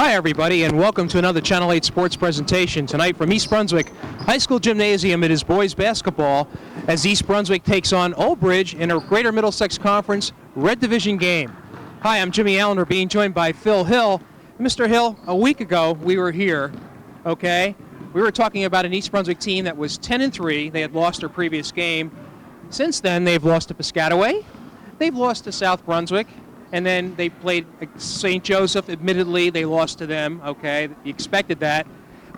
Hi, everybody, and welcome to another Channel 8 sports presentation. Tonight from East Brunswick High School Gymnasium, it is boys basketball as East Brunswick takes on Old Bridge in a Greater Middlesex Conference Red Division game. Hi, I'm Jimmy Allinder, being joined by Phil Hill. Mr. Hill, a week ago we were here, okay? We were talking about an East Brunswick team that was 10-3. They had lost their previous game. Since then, they've lost to Piscataway, they've lost to South Brunswick, and then they played St. Joseph. Admittedly, they lost to them, okay? You expected that.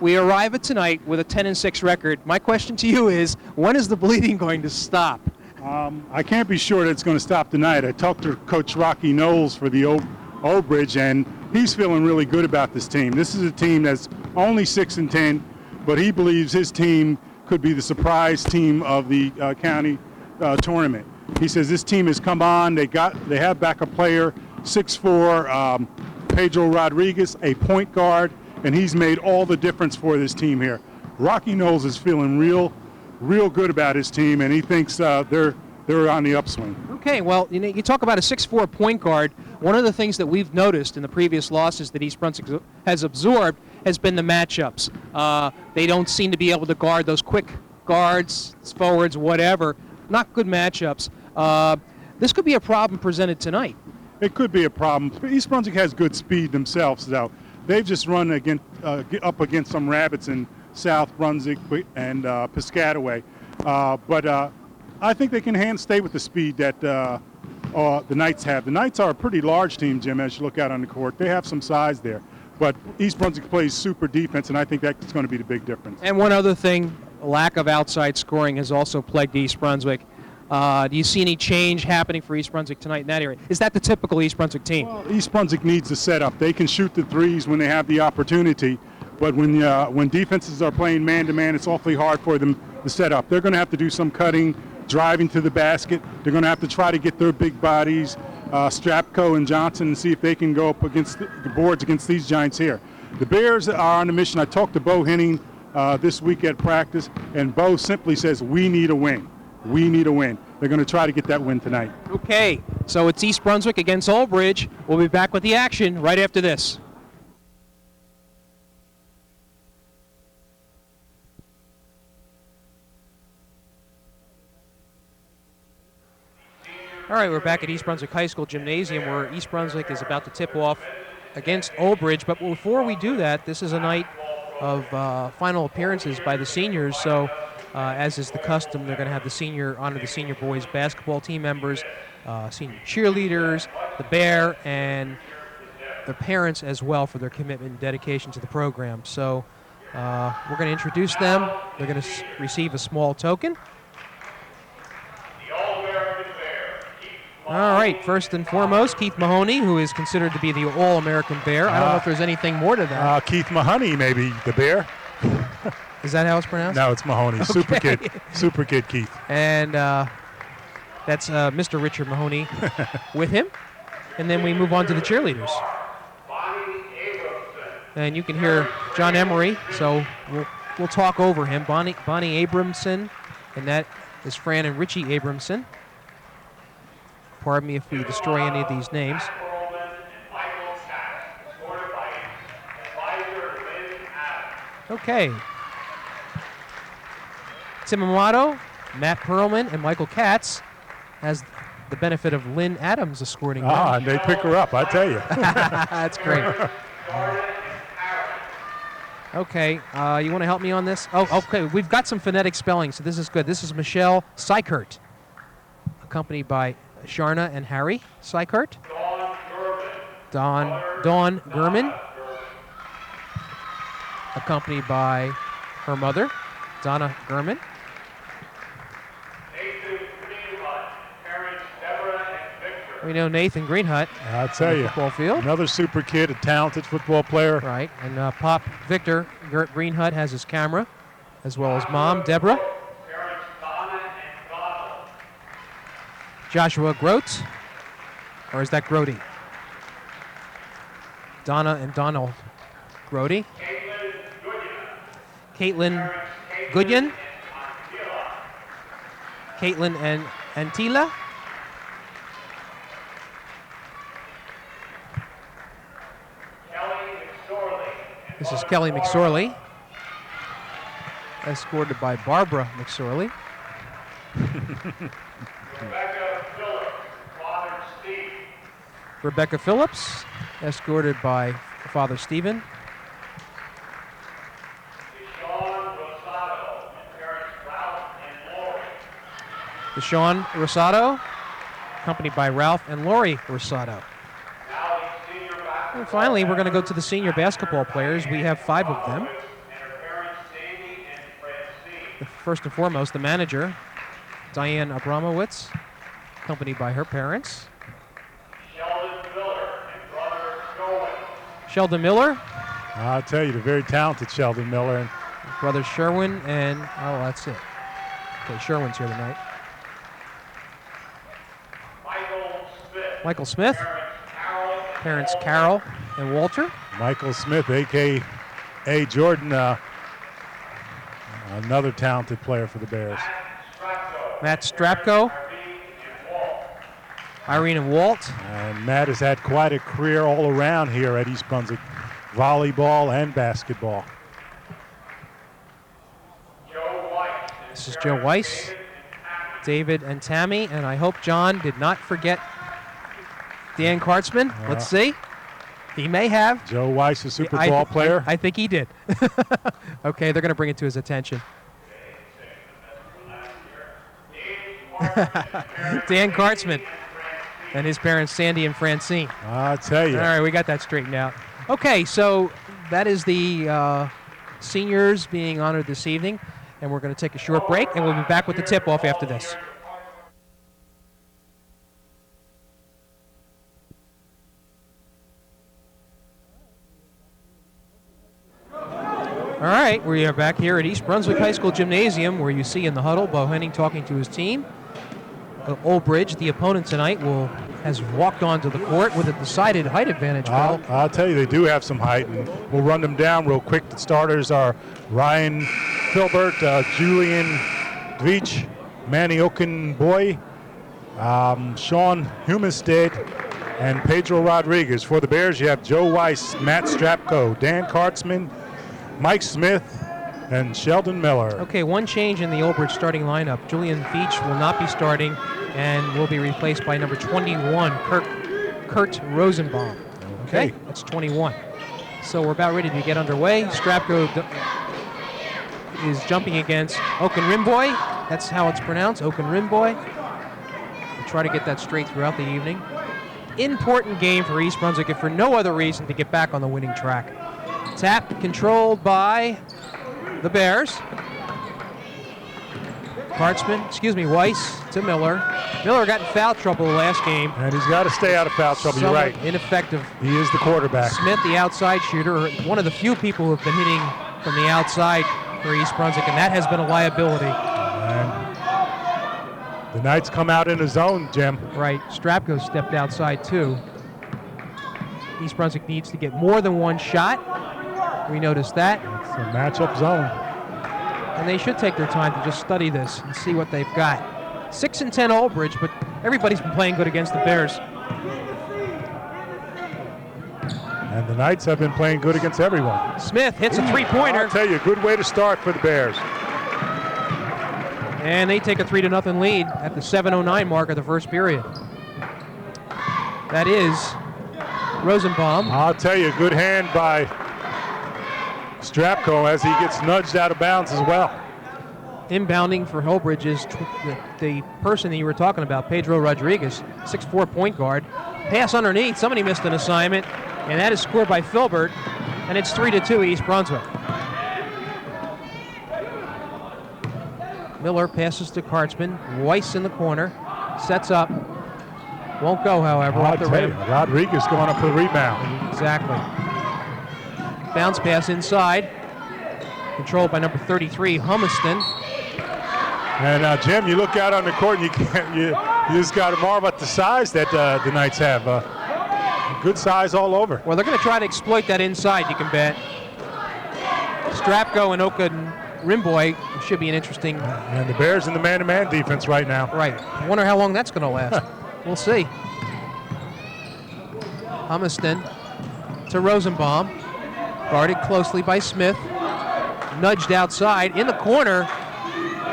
We arrive at tonight with a 10-6 record. My question to you is, when is the bleeding going to stop? I can't be sure that it's going to stop tonight. I talked to Coach Rocky Knowles for the Old Bridge, and he's feeling really good about this team. This is a team that's only 6-10, but he believes his team could be the surprise team of the county tournament. He says this team has come on. They have back a player, 6'4", Pedro Rodriguez, a point guard, and he's made all the difference for this team here. Rocky Knowles is feeling real good about his team, and he thinks they're on the upswing. Okay, well, you talk about a 6'4" point guard. One of the things that we've noticed in the previous losses that East Brunswick has absorbed has been the matchups. They don't seem to be able to guard those quick guards, forwards, whatever. Not good matchups. This could be a problem presented tonight. It could be a problem. East Brunswick has good speed themselves, though. They've just run up against some rabbits in South Brunswick and Piscataway. But I think they can stay with the speed that the Knights have. The Knights are a pretty large team, Jim, as you look out on the court. They have some size there. But East Brunswick plays super defense, and I think that's going to be the big difference. And one other thing, lack of outside scoring has also plagued East Brunswick. Do you see any change happening for East Brunswick tonight in that area? Is that the typical East Brunswick team? Well, East Brunswick needs a setup. They can shoot the threes when they have the opportunity, but when defenses are playing man-to-man, it's awfully hard for them to set up. They're going to have to do some cutting, driving to the basket. They're going to have to try to get their big bodies, Strapko and Johnson, and see if they can go up against the boards against these giants here. The Bears are on a mission. I talked to Bo Henning this week at practice, and Bo simply says, we need a win. We need a win. They're going to try to get that win tonight. Okay, so it's East Brunswick against Old Bridge. We'll be back with the action right after this. All right, we're back at East Brunswick High School Gymnasium where East Brunswick is about to tip off against Old Bridge. But before we do that, this is a night of final appearances by the seniors. So as is the custom, they're going to have honor the senior boys basketball team members, senior cheerleaders, the Bear, and their parents as well for their commitment and dedication to the program. So we're going to introduce them. They're going to receive a small token. All right, first and foremost, Keith Mahoney, who is considered to be the All-American Bear. I don't know if there's anything more to that. Keith Mahoney, maybe, the Bear. Is that how it's pronounced? No, it's Mahoney. Okay. Super kid Keith. And that's Mr. Richard Mahoney with him. And then we move on to the cheerleaders. And you can hear John Emery, so we'll talk over him. Bonnie Abramson, and that is Fran and Richie Abramson. Pardon me if we destroy any of these names. Okay. Tim Amato, Matt Perlman, and Michael Katz has the benefit of Lynn Adams escorting them. And they pick her up, I tell you. That's great. Okay, you want to help me on this? Oh, okay, we've got some phonetic spelling, so this is good. This is Michelle Sykert, accompanied by Sharna and Harry Sykert. Dawn Gurman, accompanied by her mother, Donna Gurman. We know Nathan Greenhut. I tell you, football field. Another super kid, a talented football player. Right, and Pop Victor Greenhut has his camera, as well as Mom Deborah. Joshua Grote, or is that Grody? Donna and Donald Grody. Caitlin Goodyan. Caitlin and Antila. This is Kelly McSorley, escorted by Barbara McSorley. Rebecca Phillips, escorted by Father Stephen. Deshaun Rosado, accompanied by Ralph and Lori Rosado. And finally, we're going to go to the senior basketball players. We have 5 of them. First and foremost, the manager, Diane Abramowitz, accompanied by her parents. Sheldon Miller. I'll tell you, the very talented Sheldon Miller. Brother Sherwin and, oh, that's it. Okay, Sherwin's here tonight. Michael Smith. Parents Carol and Walter. Michael Smith, a.k.a. Jordan, another talented player for the Bears. Matt Strapko. Irene and Walt. And Matt has had quite a career all around here at East Brunswick, volleyball and basketball. This is Joe Weiss, David and Tammy, and I hope John did not forget Dan Kartzman. Let's see. He may have. Joe Weiss, a super ball player. I think he did. Okay, they're going to bring it to his attention. Dan Kartzman and his parents, Sandy and Francine. I'll tell you. All right, we got that straightened out. Okay, so that is the seniors being honored this evening, and we're going to take a short break, and we'll be back with the tip-off after this. All right, we are back here at East Brunswick High School Gymnasium, where you see in the huddle Bo Henning talking to his team. Old Bridge, the opponent tonight, has walked onto the court with a decided height advantage. I'll tell you, they do have some height, and we'll run them down real quick. The starters are Ryan Filbert, Julian Dveach, Manny Okenboy, Sean Humestead, and Pedro Rodriguez. For the Bears, you have Joe Weiss, Matt Strapko, Dan Kartzman, Mike Smith, and Sheldon Miller. Okay, one change in the Old Bridge starting lineup. Julian Veach will not be starting and will be replaced by number 21, Kurt Rosenbaum. Okay, that's 21. So we're about ready to get underway. Strapko is jumping against Okenrimboy. That's how it's pronounced, Okenrimboy. We'll try to get that straight throughout the evening. Important game for East Brunswick, if for no other reason, to get back on the winning track. Tap controlled by the Bears. Weiss to Miller. Miller got in foul trouble last game. And he's got to stay out of foul trouble, you're right. Ineffective. He is the quarterback. Smith, the outside shooter, one of the few people who have been hitting from the outside for East Brunswick, and that has been a liability. And the Knights come out in a zone, Jim. Right. Strapko stepped outside, too. East Brunswick needs to get more than one shot. We noticed that. It's a matchup zone. And they should take their time to just study this and see what they've got. 6-10 Old Bridge, but everybody's been playing good against the Bears. And the Knights have been playing good against everyone. Smith hits a three-pointer. I'll tell you, good way to start for the Bears. And they take a 3-0 lead at the 7:09 mark of the first period. That is Rosenbaum. I'll tell you, good hand by Strapko as he gets nudged out of bounds as well. Inbounding for Holbridge is the person that you were talking about, Pedro Rodriguez, 6'4" point guard. Pass underneath, somebody missed an assignment, and that is scored by Filbert, and it's 3-2 East Brunswick. Miller passes to Kartzman. Weiss in the corner, sets up. Won't go, however, off the rim. Rodriguez going up for the rebound. Exactly. Bounce pass inside. Controlled by number 33, Humiston. And Jim, you look out on the court and you just got to marvel at the size that the Knights have. Good size all over. Well, they're going to try to exploit that inside, you can bet. Strapko and Okenrimboy should be an interesting... And the Bears in the man-to-man defense right now. Right. I wonder how long that's going to last. We'll see. Humiston to Rosenbaum. Guarded closely by Smith. Nudged outside. In the corner.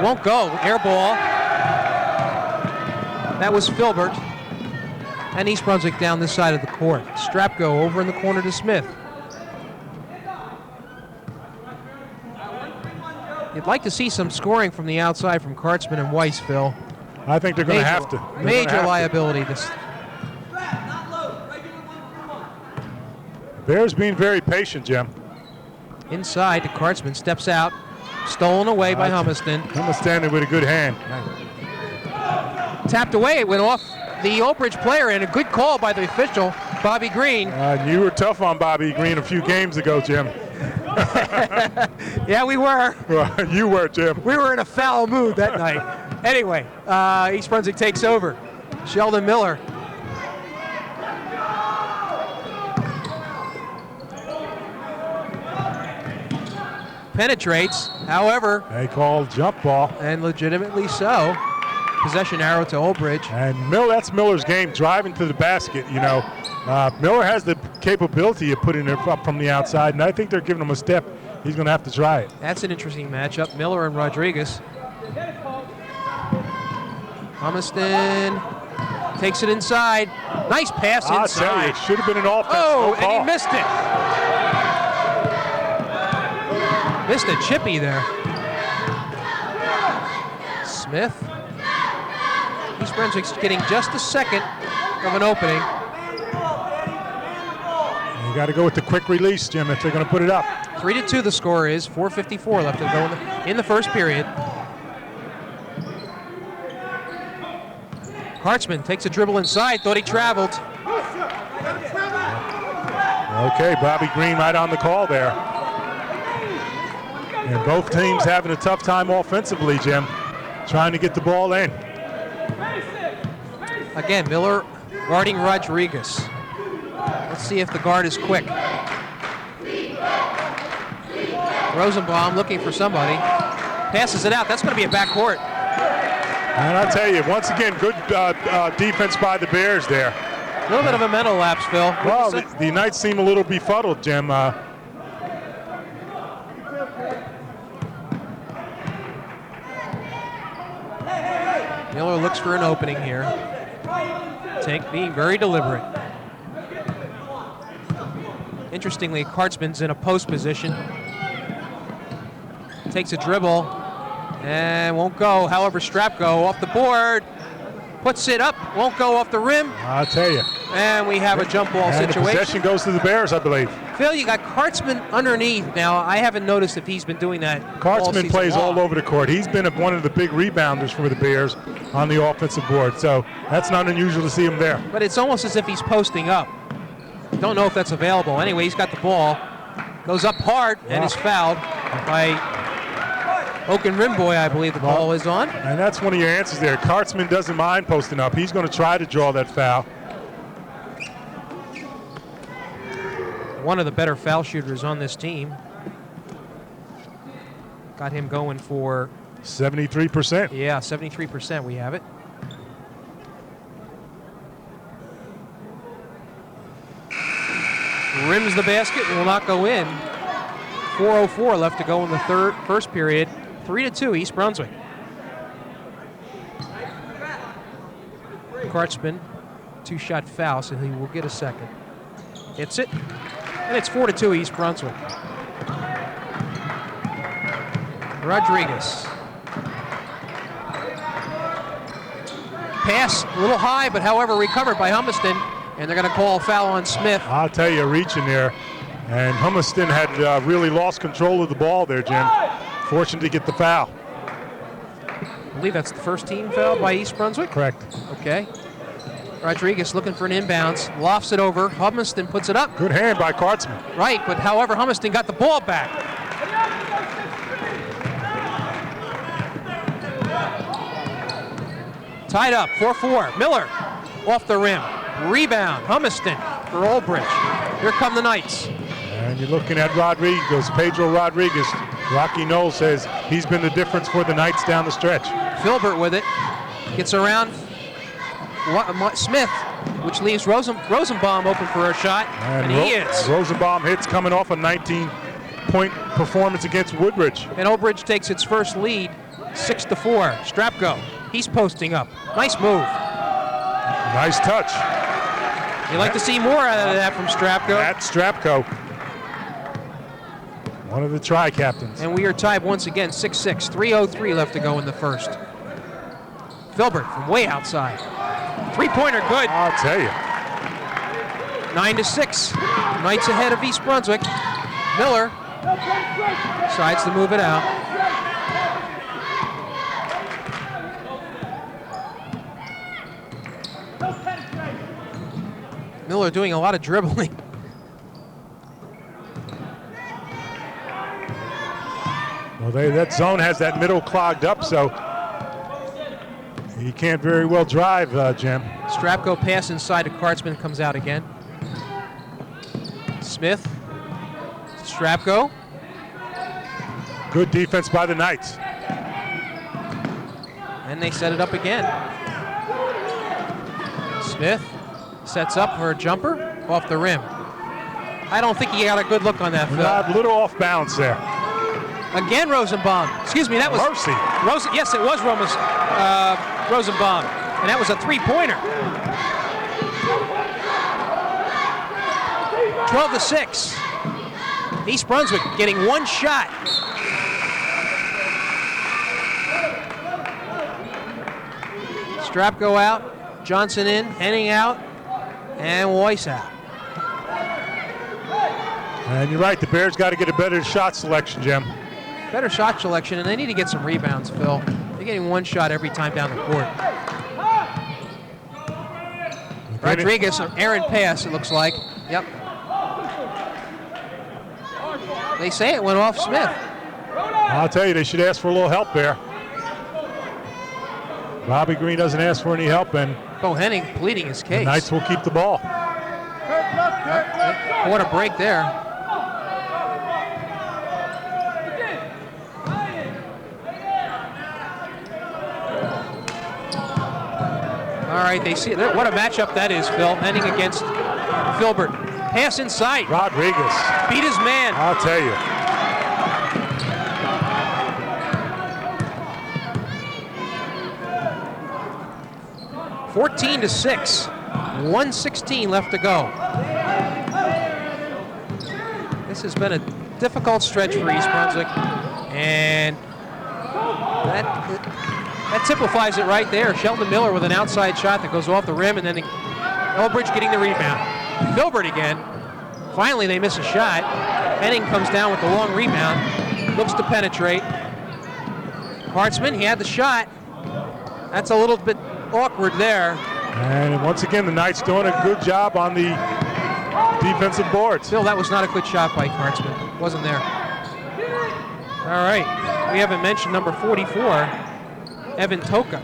Won't go. Air ball. That was Filbert. And East Brunswick down this side of the court. Strapko over in the corner to Smith. You'd like to see some scoring from the outside from Kartzman and Weiss, Phil. I think they're going to have to. Major liability. Bears being very patient, Jim. Inside to Kartzman, steps out. Stolen away by Humiston. Humiston with a good hand. Tapped away, it went off the Old Bridge player, and a good call by the official, Bobby Green. You were tough on Bobby Green a few games ago, Jim. Yeah, we were. You were, Jim. We were in a foul mood that night. Anyway, East Brunswick takes over. Sheldon Miller. Penetrates, however. They call jump ball. And legitimately so. Possession arrow to Old Bridge. And that's Miller's game, driving to the basket. Miller has the capability of putting it up from the outside, and I think they're giving him a step. He's going to have to try it. That's an interesting matchup. Miller and Rodriguez. Humiston takes it inside. Nice pass inside. I'll tell you, it should have been an offense. Oh, and he missed it. Missed a chippy there. Smith. East Brunswick's getting just a second of an opening. You got to go with the quick release, Jim, if they're going to put it up. 3-2 the score is. 4:54 left to go in the first period. Kartzman takes a dribble inside. Thought he traveled. Okay, Bobby Green right on the call there. And both teams having a tough time offensively, Jim, trying to get the ball in. Again, Miller guarding Rodriguez. Let's see if the guard is quick. Rosenbaum looking for somebody. Passes it out. That's going to be a backcourt. And I'll tell you, once again, good defense by the Bears there. A little bit of a mental lapse, Phil. Well, the Knights seem a little befuddled, Jim. Miller looks for an opening here. Tank being very deliberate. Interestingly, Kartzman's in a post position. Takes a dribble and won't go. However, Strapko off the board. Puts it up, won't go off the rim. I'll tell you. And we have a jump ball and situation. The possession goes to the Bears, I believe. Phil, you got Kartzman underneath. Now, I haven't noticed if he's been doing that. Kartzman plays all over the court. He's been one of the big rebounders for the Bears on the offensive board, so that's not unusual to see him there. But it's almost as if he's posting up. Don't know if that's available. Anyway, he's got the ball. Goes up hard and is fouled by Oaken Rimboy, I believe the ball is on. And that's one of your answers there. Kartzman doesn't mind posting up. He's going to try to draw that foul. One of the better foul shooters on this team. Got him going for 73%. Yeah, 73%. We have it. Rims the basket, will not go in. 4:04 left to go in the first period. 3-2 East Brunswick. Kartzman, two-shot foul, so he will get a second. Hits it, and it's 4-2 East Brunswick. Rodriguez. Pass a little high, but however recovered by Humiston, and they're going to call a foul on Smith. I'll tell you, reaching there, and Humiston had really lost control of the ball there, Jim. Fortunate to get the foul. I believe that's the first team foul by East Brunswick. Correct. Okay. Rodriguez looking for an inbounds, lofts it over. Humiston puts it up. Good hand by Kartzman. Right, but however, Humiston got the ball back. Tied up, 4-4. Miller off the rim. Rebound, Humiston for Old Bridge. Here come the Knights. And you're looking at Rodriguez, Pedro Rodriguez. Rocky Knoll says he's been the difference for the Knights down the stretch. Filbert with it. Gets around Smith. which leaves Rosenbaum open for a shot, and he is. Rosenbaum hits coming off a 19-point performance against Woodbridge. And Old Bridge takes its first lead, 6-4. Strapko, he's posting up. Nice move. Nice touch. You'd like to see more out of that from Strapko. That's Strapko, one of the tri-captains. And we are tied once again, 6-6. 3:03 left to go in the first. Filbert from way outside. Three-pointer good. I'll tell you. 9-6. Knights ahead of East Brunswick. Miller decides to move it out. Miller doing a lot of dribbling. Well, that zone has that middle clogged up, so he can't very well drive, Jim. Strapko pass inside to Kartzman, comes out again. Smith, Strapko. Good defense by the Knights. And they set it up again. Smith sets up for a jumper off the rim. I don't think he got a good look on that, Phil. A little off balance there. Again, Rosenbaum. Excuse me, that was Mercy. Yes, it was Rosenbaum, and that was a three-pointer. 12-6. East Brunswick getting one shot. Strapko out, Johnson in, Henning out, and Weiss out. And you're right, the Bears got to get a better shot selection, Jim. Better shot selection, and they need to get some rebounds, Phil. They're getting one shot every time down the court. Rodriguez, an errant pass, it looks like. Yep. They say it went off Smith. I'll tell you, they should ask for a little help there. Bobby Green doesn't ask for any help, and Bo Henning pleading his case. the Knights will keep the ball. What a break there. All right, they see it. What a matchup that is, Phil. Henning against Filbert. Pass inside. Rodriguez. Beat his man. I'll tell you. (14-6). 1:16 left to go. This has been a difficult stretch for East Brunswick, and that typifies it right there. Sheldon Miller with an outside shot that goes off the rim, and then Elbridge getting the rebound. Filbert again. Finally, they miss a shot. Henning comes down with the long rebound. Looks to penetrate. Kartzman, he had the shot. That's a little bit awkward there. And once again, the Knights doing a good job on the defensive boards. Phil, that was not a good shot by Kartzman. Wasn't there. All right. We haven't mentioned number 44, Evan Tutka.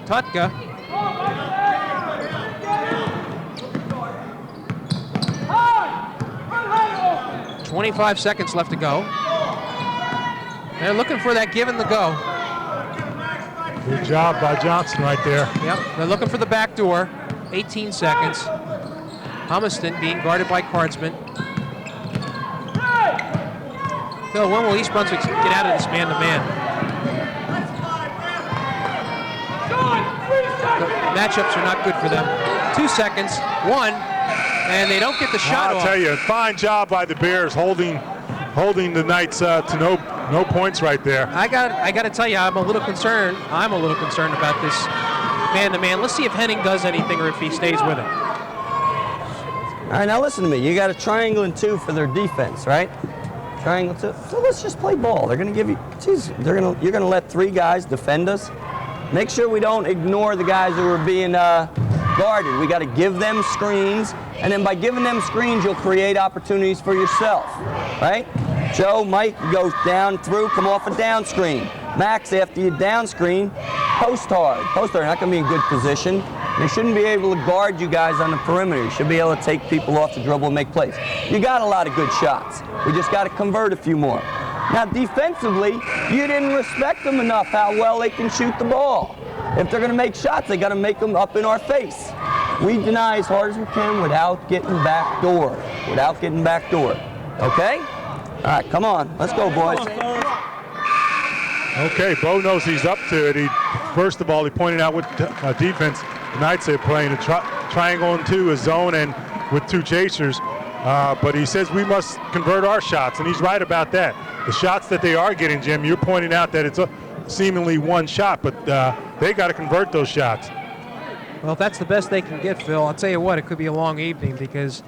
25 seconds left to go. They're looking for that give and the go. Good job by Johnson right there. Yep, they're looking for the back door. 18 seconds. Humiston being guarded by Kartzman. Phil, when will East Brunswick get out of this man-to-man? The matchups are not good for them. 2 seconds, one, and they don't get the shot off. I'll tell you, fine job by the Bears holding the Knights to no points right there. I got to tell you, I'm a little concerned about this man-to-man. Let's see if Henning does anything or if he stays with it. All right, now listen to me. You got a triangle and two for their defense, right? Triangle two. So let's just play ball. They're going to give you. Geez, you're going to let three guys defend us. Make sure we don't ignore the guys who are being guarded. We got to give them screens, and then by giving them screens, you'll create opportunities for yourself, right? Joe, Mike, go down through, come off a down screen. Max, after you down screen, post hard. Post hard, not going to be in good position. They shouldn't be able to guard you guys on the perimeter. You should be able to take people off the dribble and make plays. You got a lot of good shots. We just got to convert a few more. Now, defensively, you didn't respect them enough how well they can shoot the ball. If they're going to make shots, they got to make them up in our face. We deny as hard as we can without getting back door. Without getting back door. Okay? All right, come on. Let's go, boys. Okay, Bo knows he's up to it. First of all, he pointed out what defense the Knights are playing, a triangle into a zone and with 2 chasers. But he says we must convert our shots, and he's right about that. The shots that they are getting, Jim, you're pointing out that it's seemingly one shot, but they got to convert those shots. Well, if that's the best they can get, Phil, I'll tell you what, it could be a long evening because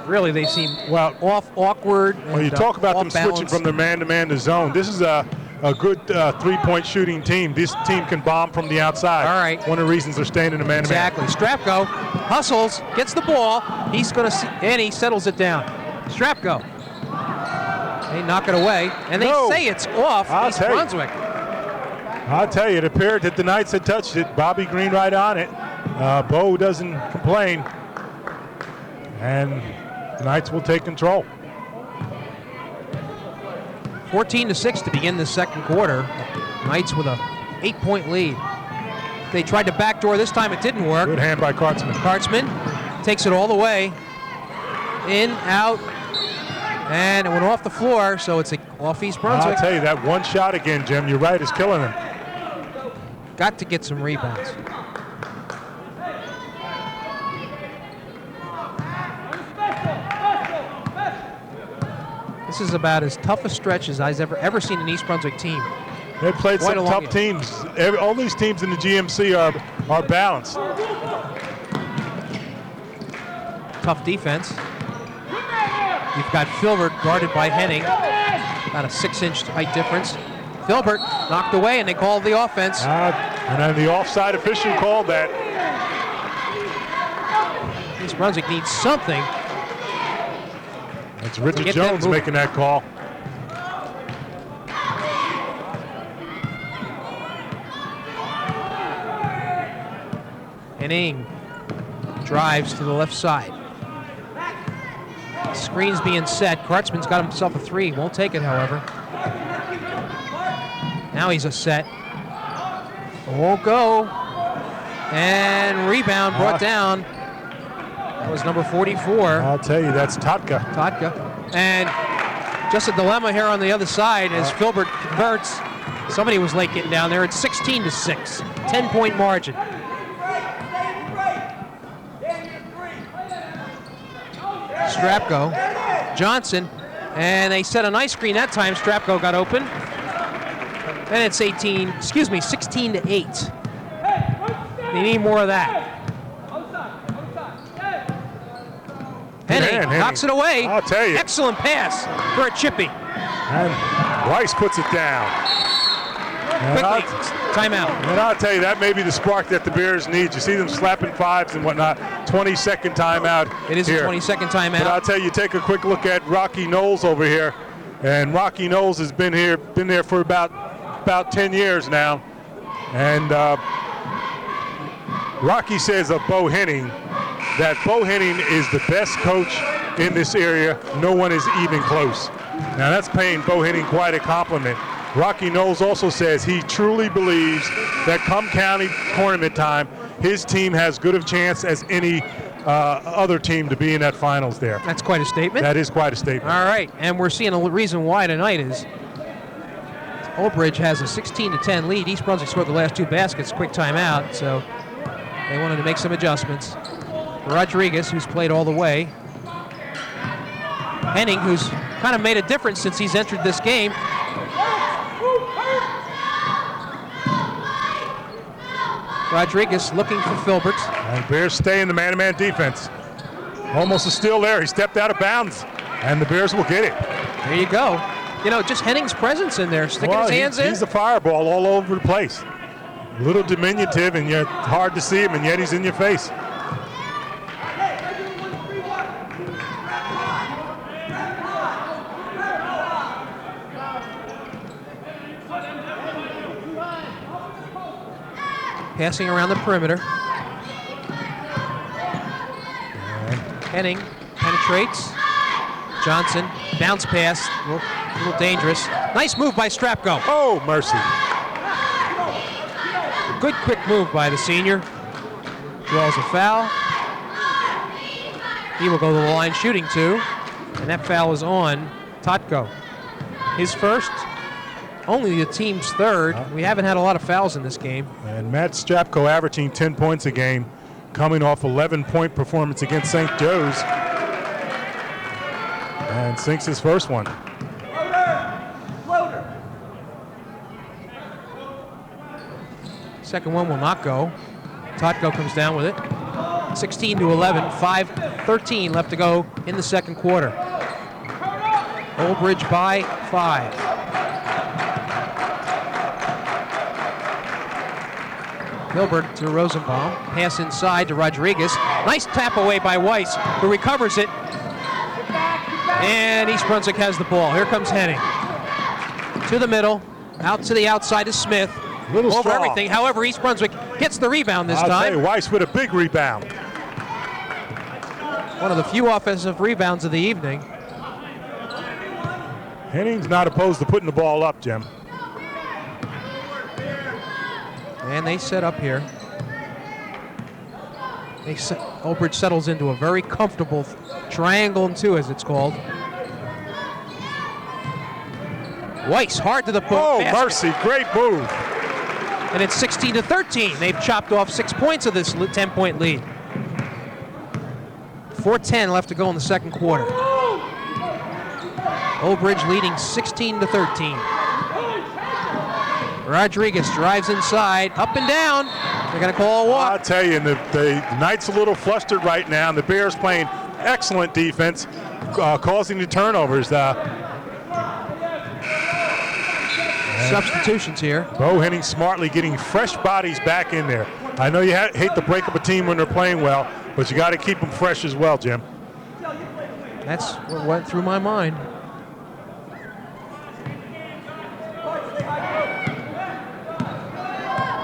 really they seem awkward. Well, you talk about them balance. switching from the man-to-man to zone. This is a good three-point shooting team. This team can bomb from the outside. All right. One of the reasons they're staying in the man-to-man. Exactly. Strapko hustles, gets the ball. He's going to see, and he settles it down. Strapko. They knock it away, and they say it's off East Brunswick. I'll tell you, it appeared that the Knights had touched it. Bobby Green right on it. Bo doesn't complain. And the Knights will take control. 14-6 to begin the second quarter. Knights with a 8-point lead. They tried to backdoor this time. It didn't work. Good hand by Kartzman. Kartzman takes it all the way. In, out, and it went off the floor, so it's off East Brunswick. I'll tell you, that one shot again, Jim, you're right, is killing them. Got to get some rebounds. This is about as tough a stretch as I've ever seen an East Brunswick team. They've played Quite some tough teams. All these teams in the GMC are balanced. Tough defense. You've got Filbert guarded by Henning. About a 6-inch height difference. Filbert knocked away, and they called the offense. And then the offside official called that. East Brunswick needs something. It's Richard Jones making that call. Henning drives to the left side. Screen's being set. Kartzman's got himself a 3. Won't take it, however. Now he's a set. Won't go. And rebound brought down. That was number 44. I'll tell you, that's Totka. And just a dilemma here on the other side as Filbert converts. Somebody was late getting down there. It's 16-6. 10-point margin. Strapko, Johnson, and they set a nice screen that time. Strapko got open. And it's 16-8. They need more of that. Henning knocks it away. I'll tell you. Excellent pass for a chippy. And Weiss puts it down. Quickly, timeout. And I'll tell you, that may be the spark that the Bears need. You see them slapping 5s and whatnot. 20-second timeout. It is here. a 20-second timeout. But I'll tell you, take a quick look at Rocky Knowles over here. And Rocky Knowles has been there for about 10 years now. And Rocky says of Bo Henning that Bo Henning is the best coach in this area. No one is even close. Now that's paying Bo Henning quite a compliment. Rocky Knowles also says he truly believes that come county tournament time, his team has good of chance as any other team to be in that finals there. That's quite a statement. That is quite a statement. All right, and we're seeing a reason why tonight is Old Bridge has a 16-10 lead. East Brunswick scored the last 2 baskets, quick timeout, so they wanted to make some adjustments. Rodriguez, who's played all the way. Henning, who's kind of made a difference since he's entered this game. Rodriguez looking for Filbert. And Bears stay in the man-to-man defense. Almost a steal there. He stepped out of bounds, and the Bears will get it. There you go. You know, just Henning's presence in there, sticking his hands in. He's a fireball all over the place. A little diminutive, and yet hard to see him, and yet he's in your face. Passing around the perimeter. Henning penetrates. Johnson, bounce pass, a little dangerous. Nice move by Strapko. Oh, mercy. Good quick move by the senior. Draws a foul. He will go to the line shooting 2. And that foul is on Totko. His first, only the team's third. We haven't had a lot of fouls in this game. And Matt Strapko averaging 10 points a game, coming off 11-point performance against St. Joe's. And sinks his first one. Second one will not go. Totko comes down with it. 16-11, 5:13 left to go in the second quarter. Old Bridge by 5. Gilbert to Rosenbaum. Pass inside to Rodriguez. Nice tap away by Weiss, who recovers it. And East Brunswick has the ball. Here comes Henning. To the middle. Out to the outside to Smith. Little Over strong. everything. However, East Brunswick gets the rebound this I'll time. tell you, Weiss with a big rebound. One of the few offensive rebounds of the evening. Henning's not opposed to putting the ball up, Jim. And they set up here. Old Bridge settles into a very comfortable triangle and 2, as it's called. Weiss hard to the post. Oh, mercy, great move. And it's 16-13. They've chopped off 6 points of this 10-point lead. 4:10 left to go in the second quarter. Old Bridge leading 16-13. Rodriguez drives inside, up and down. They're going to call a walk. I'll tell you, the Knights a little flustered right now, and the Bears playing excellent defense, causing the turnovers. Substitutions here. Bo Henning smartly getting fresh bodies back in there. I know you hate to break up a team when they're playing well, but you got to keep them fresh as well, Jim. That's what went through my mind.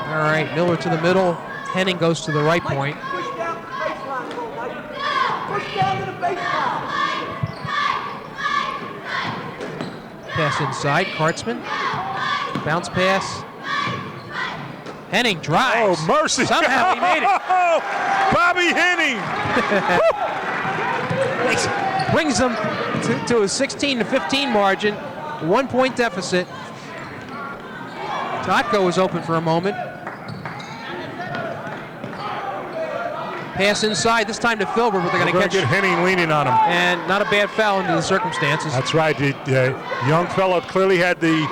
All right, Miller to the middle. Henning goes to the right point. Pass inside, Kartzman. Bounce pass. Henning drives. Oh, mercy. Somehow he made it. Bobby Henning. Brings them to a 16-15 margin. 1 point deficit. Totko was open for a moment. Pass inside, this time to Filbert, but they're going to catch get Henning leaning on him. And not a bad foul under the circumstances. That's right. The young fellow clearly had the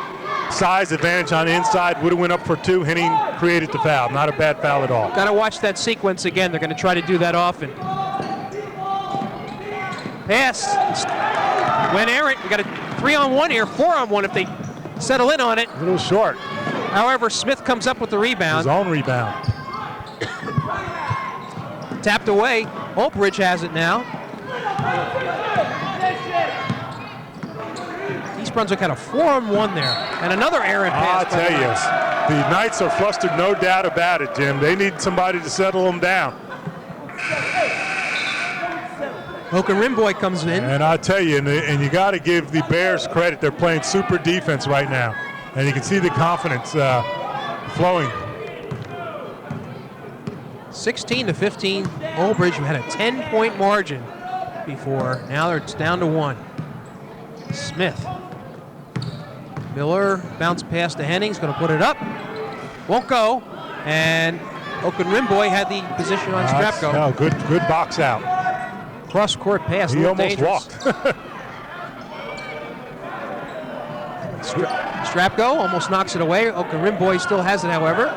size advantage on the inside. Would have went up for 2. Henning created the foul. Not a bad foul at all. Got to watch that sequence again. They're going to try to do that often. Pass. Went errant. We got a 3-on-1 here, 4-on-1 if they settle in on it. A little short. However, Smith comes up with the rebound. His own rebound. Tapped away. Old Bridge has it now. East Brunswick had a 4-on-1 there. And another errant pass. I'll tell you, the Knights are flustered, no doubt about it, Jim. They need somebody to settle them down. Hoken Rimboy comes in. And I'll tell you, and you got to give the Bears credit. They're playing super defense right now. And you can see the confidence flowing. 16-15. Old Bridge had a 10-point margin before. Now it's down to 1. Smith. Miller bounce pass to Henning. He's going to put it up. Won't go. And Hoken Rimboy had the position on Strapko. No, good box out. Cross court pass. He almost dangerous. walked. Strapko almost knocks it away. Hoken Rimboy still has it, however.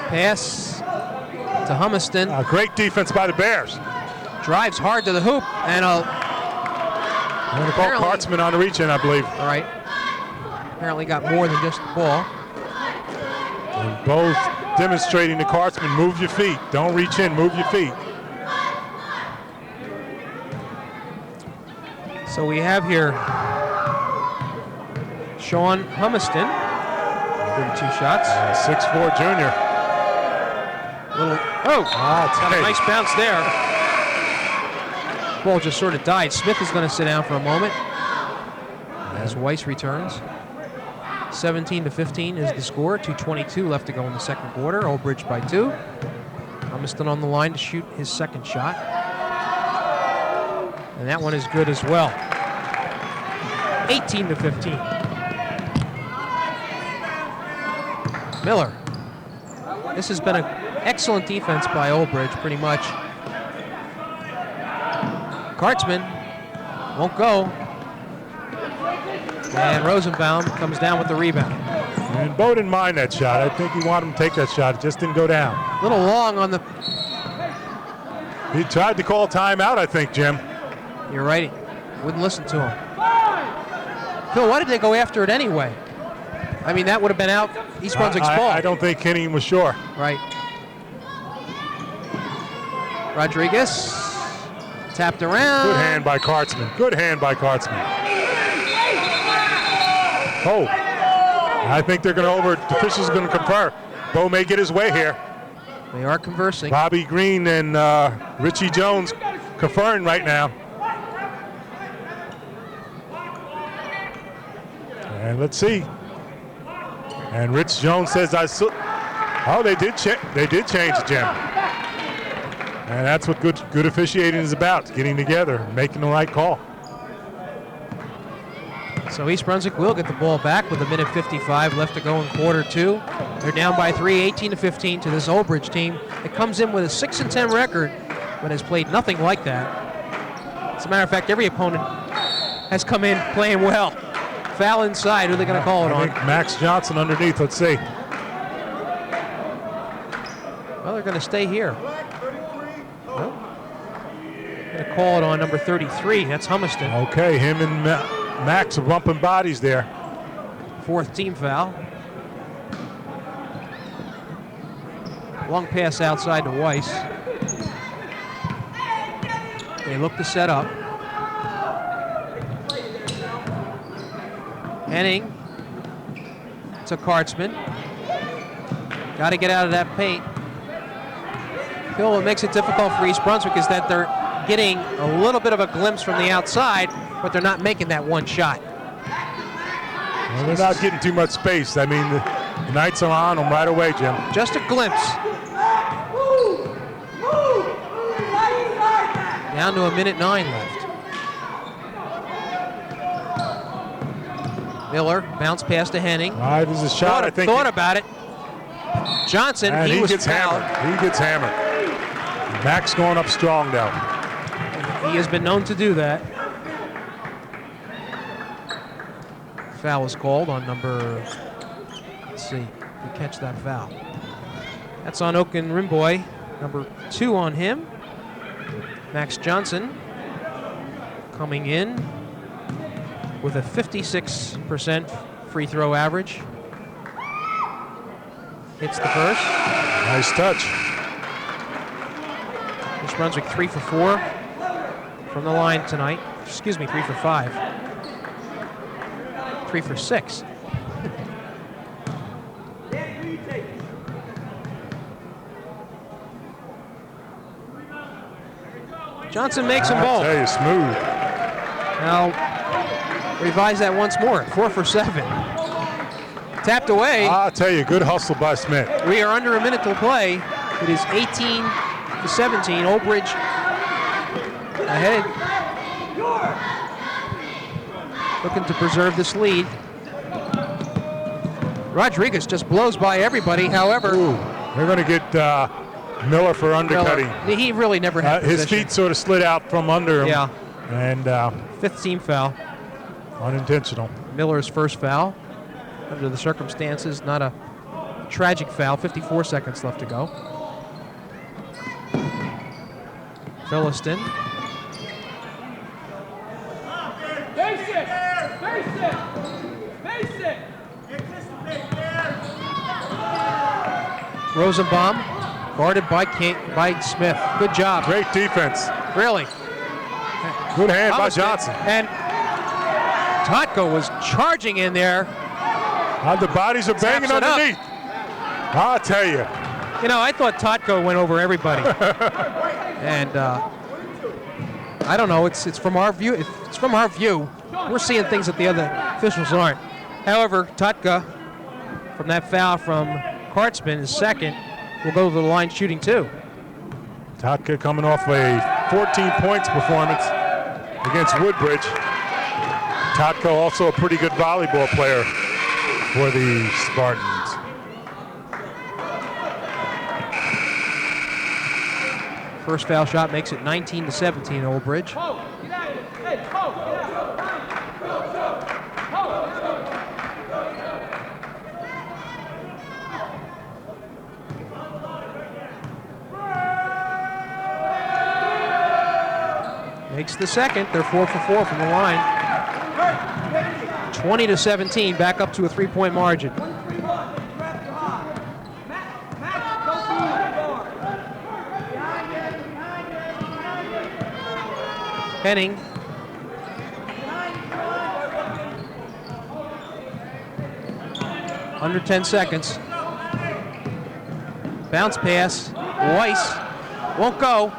Pass to Humiston. Great defense by the Bears. Drives hard to the hoop, and I'm going to call Kartzman on the reach-in, I believe. All right. Apparently got more than just the ball. And both demonstrating to Kartzman, move your feet. Don't reach in, move your feet. So we have here Sean Humiston, 32 shots. 6'4" junior. Got a nice bounce there. Ball just sort of died. Smith is going to sit down for a moment as Weiss returns. 17-15 is the score. 2:22 left to go in the second quarter. Old Bridge by 2. Humiston on the line to shoot his second shot. And that one is good as well. 18-15. Miller. This has been an excellent defense by Old Bridge, pretty much. Kartzman won't go. And Rosenbaum comes down with the rebound. And Bo didn't mind that shot. I think he wanted him to take that shot. It just didn't go down. A little long on the... He tried to call timeout, I think, Jim. You're right. Wouldn't listen to him. Phil, why did they go after it anyway? I mean, that would have been out East Brunswick's ball. I don't think Kenny was sure. Right. Rodriguez tapped around. Good hand by Kartzman. Good hand by Kartzman. Oh, I think they're going to the officials are going to confer. Bo may get his way here. They are conversing. Bobby Green and Richie Jones conferring right now. And let's see. And Rich Jones says, oh, they did change it, Jim. And that's what good officiating is about, getting together and making the right call. So East Brunswick will get the ball back with 1:55 left to go in quarter 2. They're down by 3, 18-15 to this Old Bridge team. It comes in with a 6-10 record, but has played nothing like that. As a matter of fact, every opponent has come in playing well. Foul inside. Who are they going to call it on? Max Johnson underneath. Let's see. Well, they're going to stay here. Well, going to call it on number 33. That's Humiston. Okay, him and Max are bumping bodies there. 4th team foul. Long pass outside to Weiss. They look to set up. Henning to Kartzman. Got to get out of that paint. Phil, what makes it difficult for East Brunswick is that they're getting a little bit of a glimpse from the outside, but they're not making that one shot. Well, they're not getting too much space. I mean, the Knights are on them right away, Jim. Just a glimpse. Down to 1:09 left. Miller bounce pass to Henning. All right, there's a shot. I think thought about it. Johnson, and he was gets fouled. hammered. He gets hammered. Max going up strong now. He has been known to do that. Foul is called on number, let's see, we catch that foul. That's on Oaken Rimboy, number 2 on him. Max Johnson coming in with a 56% free throw average. Hits the first. Nice touch. East Brunswick 3 for 4 from the line tonight. Excuse me, 3 for 5. 3 for 6. Johnson makes them both. I tell you, smooth. Now, revise that once more. 4 for 7. Tapped away. I'll tell you, good hustle by Smith. We are under a minute to play. It is 18-17. Old Bridge ahead. Looking to preserve this lead. Rodriguez just blows by everybody. However, they're going to get Miller for undercutting. Miller, he really never had his feet sort of slid out from under him. Yeah. And 5th team foul. Unintentional. Miller's first foul. Under the circumstances, not a tragic foul. 54 seconds left to go. Philliston. Rosenbaum, guarded by Smith. Good job. Great defense. Really. Good hand by Johnson. And Totko was charging in there. The bodies are banging underneath. I'll tell you. You know, I thought Totko went over everybody. And I don't know. It's from our view. It's from our view. We're seeing things that the other officials aren't. However, Tutka, from that foul from Kartzman, is second, will go to the line shooting 2. Totka coming off a 14 points performance against Woodbridge. Totka also a pretty good volleyball player for the Spartans. First foul shot makes it 19-17, Old Bridge. Makes the second. They're 4 for 4 from the line. 20-17, back up to a 3-point margin. Henning. Under 10 seconds. Bounce pass. Weiss won't go.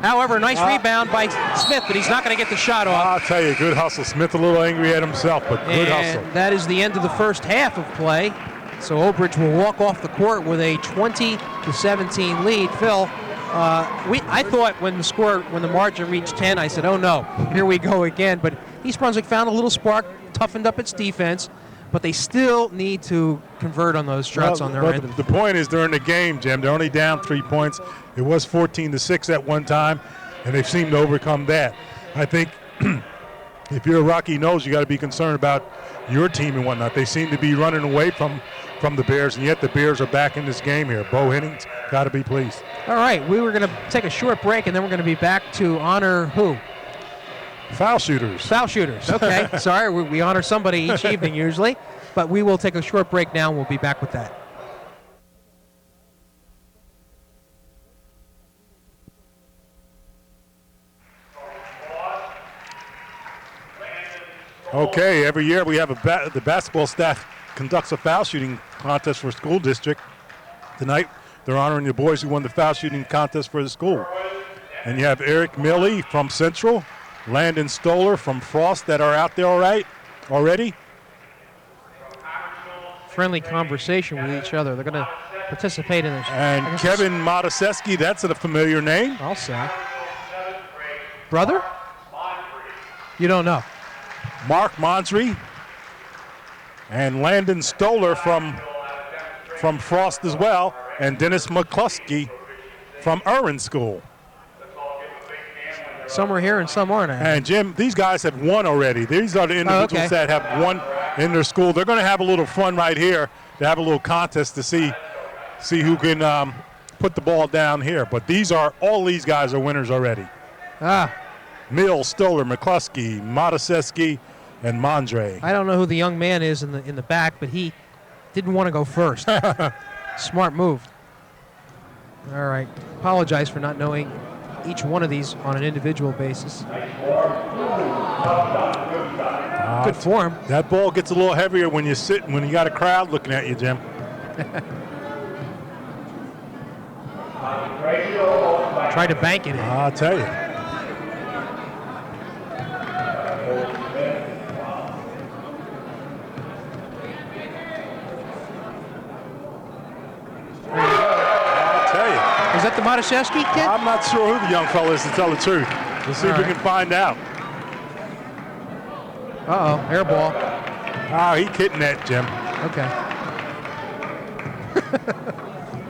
However, nice rebound by Smith, but he's not going to get the shot off. I'll tell you, good hustle. Smith a little angry at himself, but good hustle. And that is the end of the first half of play. So Old Bridge will walk off the court with a 20-17 lead. Phil, I thought when the margin reached 10, I said, oh no, here we go again. But East Brunswick found a little spark, toughened up its defense, but they still need to convert on those shots on their end. The point is during the game, Jim, they're only down 3 points. It was 14-6 at one time, and they've seemed to overcome that. I think if you're Rocky Knowles, you got to be concerned about your team and whatnot. They seem to be running away from the Bears, and yet the Bears are back in this game here. Bo Hennings got to be pleased. All right, we were going to take a short break, and then we're going to be back to honor who? Foul shooters. Foul shooters, okay. Sorry, we honor somebody each evening usually, but we will take a short break now, and we'll be back with that. Okay, every year we have the basketball staff conducts a foul shooting contest for school district. Tonight, they're honoring the boys who won the foul shooting contest for the school. And you have Eric Milley from Central, Landon Stoller from Frost that are out there already. Friendly conversation with each other. They're going to participate in this. And Kevin Mataseski, that's a familiar name. I'll say. Brother? You don't know. Mark Monsry and Landon Stoller from Frost as well, and Dennis McCluskey from Irwin School. Some are here and some aren't. And Jim, these guys have won already. These are the individuals that have won in their school. They're going to have a little fun right here to have a little contest to see who can put the ball down here. But all these guys are winners already. Mills, Stoller, McCluskey, Mataseski, and Mondre. I don't know who the young man is in the back, but he didn't want to go first. Smart move. All right. Apologize for not knowing each one of these on an individual basis. Good form. That ball gets a little heavier when you got a crowd looking at you, Jim. Try to bank it in. I'll tell you. Is that the Mataseski kid? I'm not sure who the young fella is, to tell the truth. We'll see if we can find out. Uh-oh, air ball. He kidding that, Jim. Okay.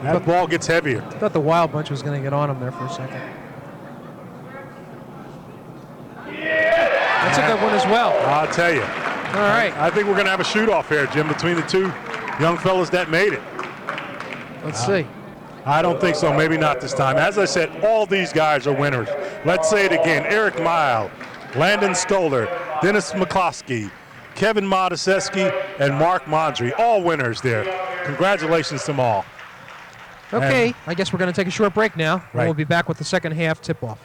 That ball gets heavier. I thought the Wild Bunch was going to get on him there for a second. That's a good one as well. I'll tell you. All right. I think we're going to have a shoot-off here, Jim, between the two young fellas that made it. Let's see. I don't think so. Maybe not this time. As I said, all these guys are winners. Let's say it again. Eric Mile, Landon Stoller, Dennis McCloskey, Kevin Mataseski, and Mark Mondry. All winners there. Congratulations to them all. Okay, I guess we're going to take a short break now. And we'll be back with the second half tip-off.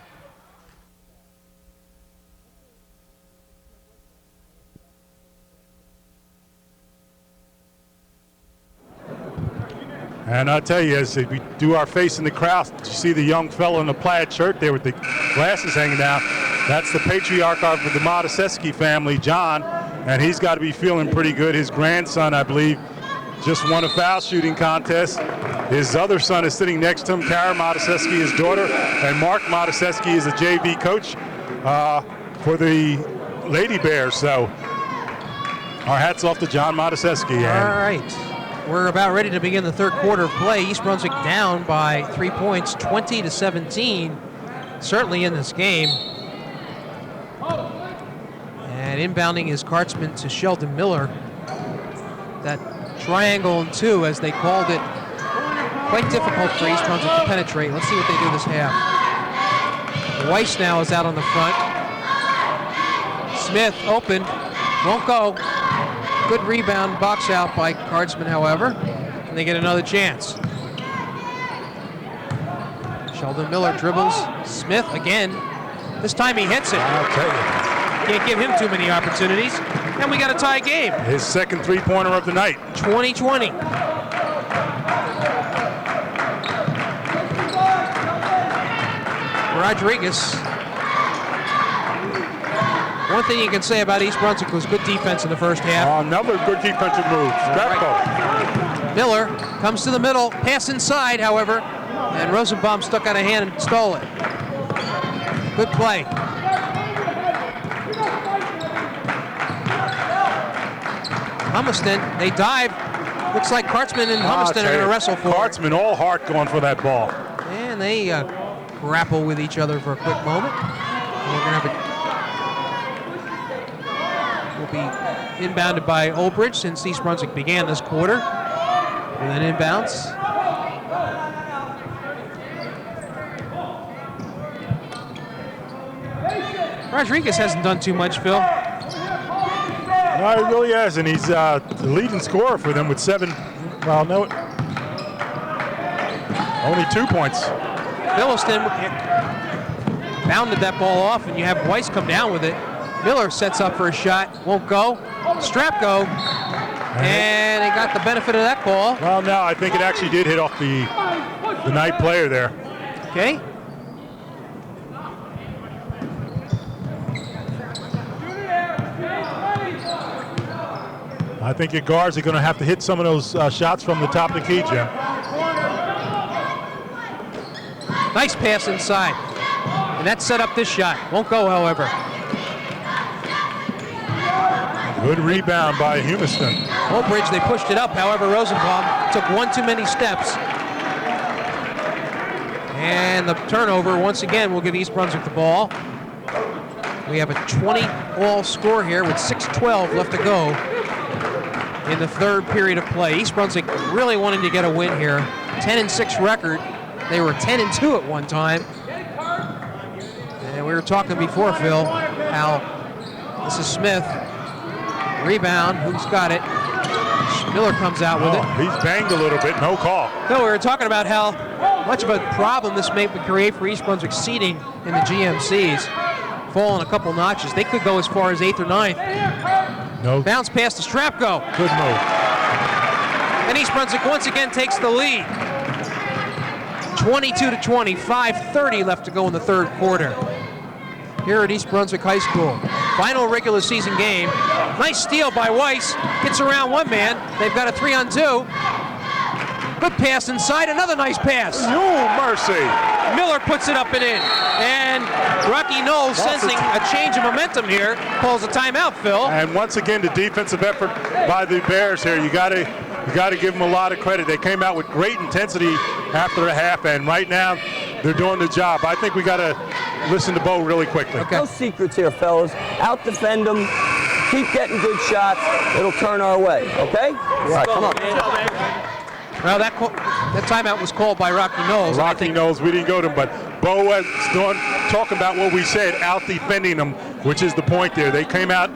And I'll tell you, as we do our face in the crowd, you see the young fellow in the plaid shirt there with the glasses hanging down. That's the patriarch of the Mataseski family, John. and he's got to be feeling pretty good. His grandson, I believe, just won a foul shooting contest. His other son is sitting next to him, Kara Mataseski, his daughter, and Mark Mataseski is a JV coach for the Lady Bears. So our hats off to John Mataseski. All right. We're about ready to begin the third quarter of play. East Brunswick down by 3 points, 20-17, certainly in this game. And inbounding is Kartzman to Sheldon Miller. That triangle and two, as they called it, quite difficult for East Brunswick to penetrate. Let's see what they do this half. Weiss now is out on the front. Smith open, won't go. Good rebound, box out by Kartzman, however, and they get another chance. Sheldon Miller dribbles. Smith again. This time he hits it. I'll tell you. Can't give him too many opportunities. And we got a tie game. His second three-pointer of the night. 20-20. Rodriguez. One thing you can say about East Brunswick was good defense in the first half. Another good defensive move. Right. Miller comes to the middle, pass inside, however, and Rosenbaum stuck out a hand and stole it. Good play. Humiston, they dive. Looks like Kartzman and Humiston are going to wrestle for it. Kartzman all heart going for that ball. And they grapple with each other for a quick moment. And we're going to have will be inbounded by Old Bridge since East Brunswick began this quarter. With an inbounds. Rodriguez hasn't done too much, Phil. No, he really hasn't. He's the leading scorer for them with 7. Well, no, only 2 points. Philliston bounded that ball off, and you have Weiss come down with it. Miller sets up for a shot, won't go. Strap go, and he got the benefit of that call. Well, no, I think it actually did hit off the night player there. Okay. I think your guards are going to have to hit some of those shots from the top of the key, Jim. Nice pass inside. And that set up this shot. Won't go, however. Good rebound by Humiston. Old Bridge, they pushed it up. However, Rosenbaum took one too many steps. And the turnover, once again, will give East Brunswick the ball. We have a 20-all score here with 6:12 left to go in the third period of play. East Brunswick really wanting to get a win here. 10-6 record. They were 10-2 at one time. And we were talking before, Phil, how this is Smith. Rebound, who's got it? Miller comes out with it. He's banged a little bit, no call. No, we were talking about how much of a problem this may create for East Brunswick seeding in the GMCs. Falling a couple notches. They could go as far as 8th or 9th. No. Bounce past the strap go. Good move. And East Brunswick once again takes the lead. 22-20, 5:30 left to go in the third quarter. Here at East Brunswick High School. Final regular season game. Nice steal by Weiss. Gets around one man. They've got a 3-on-2. Good pass inside. Another nice pass. Oh, mercy. Miller puts it up and in. And Rocky Knowles, sensing a change of momentum here, calls a timeout, Phil. And once again, the defensive effort by the Bears here. You got to give them a lot of credit. They came out with great intensity after the half, and right now they're doing the job. I think we got to listen to Bo really quickly. Okay. No secrets here, fellas. Out-defend them. Keep getting good shots. It'll turn our way, okay? All right, come on. Well, that timeout was called by Rocky Knowles. Rocky Knowles, we didn't go to him, but Bo was talking about what we said, out-defending them, which is the point there. They came out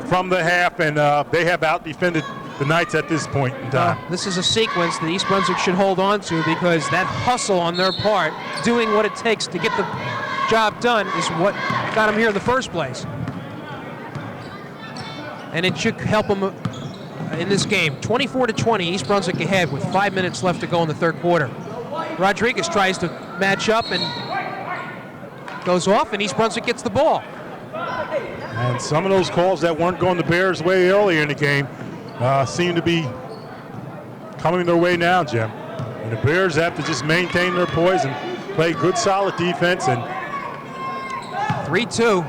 from the half, and they have out-defended the Knights at this point in time. This is a sequence that East Brunswick should hold on to, because that hustle on their part, doing what it takes to get the job done, is what got them here in the first place. And it should help them in this game. 24-20, East Brunswick ahead with 5 minutes left to go in the third quarter. Rodriguez tries to match up and goes off, and East Brunswick gets the ball. And some of those calls that weren't going the Bears' way earlier in the game seem to be coming their way now, Jim. And the Bears have to just maintain their poise and play good, solid defense. And 3-2.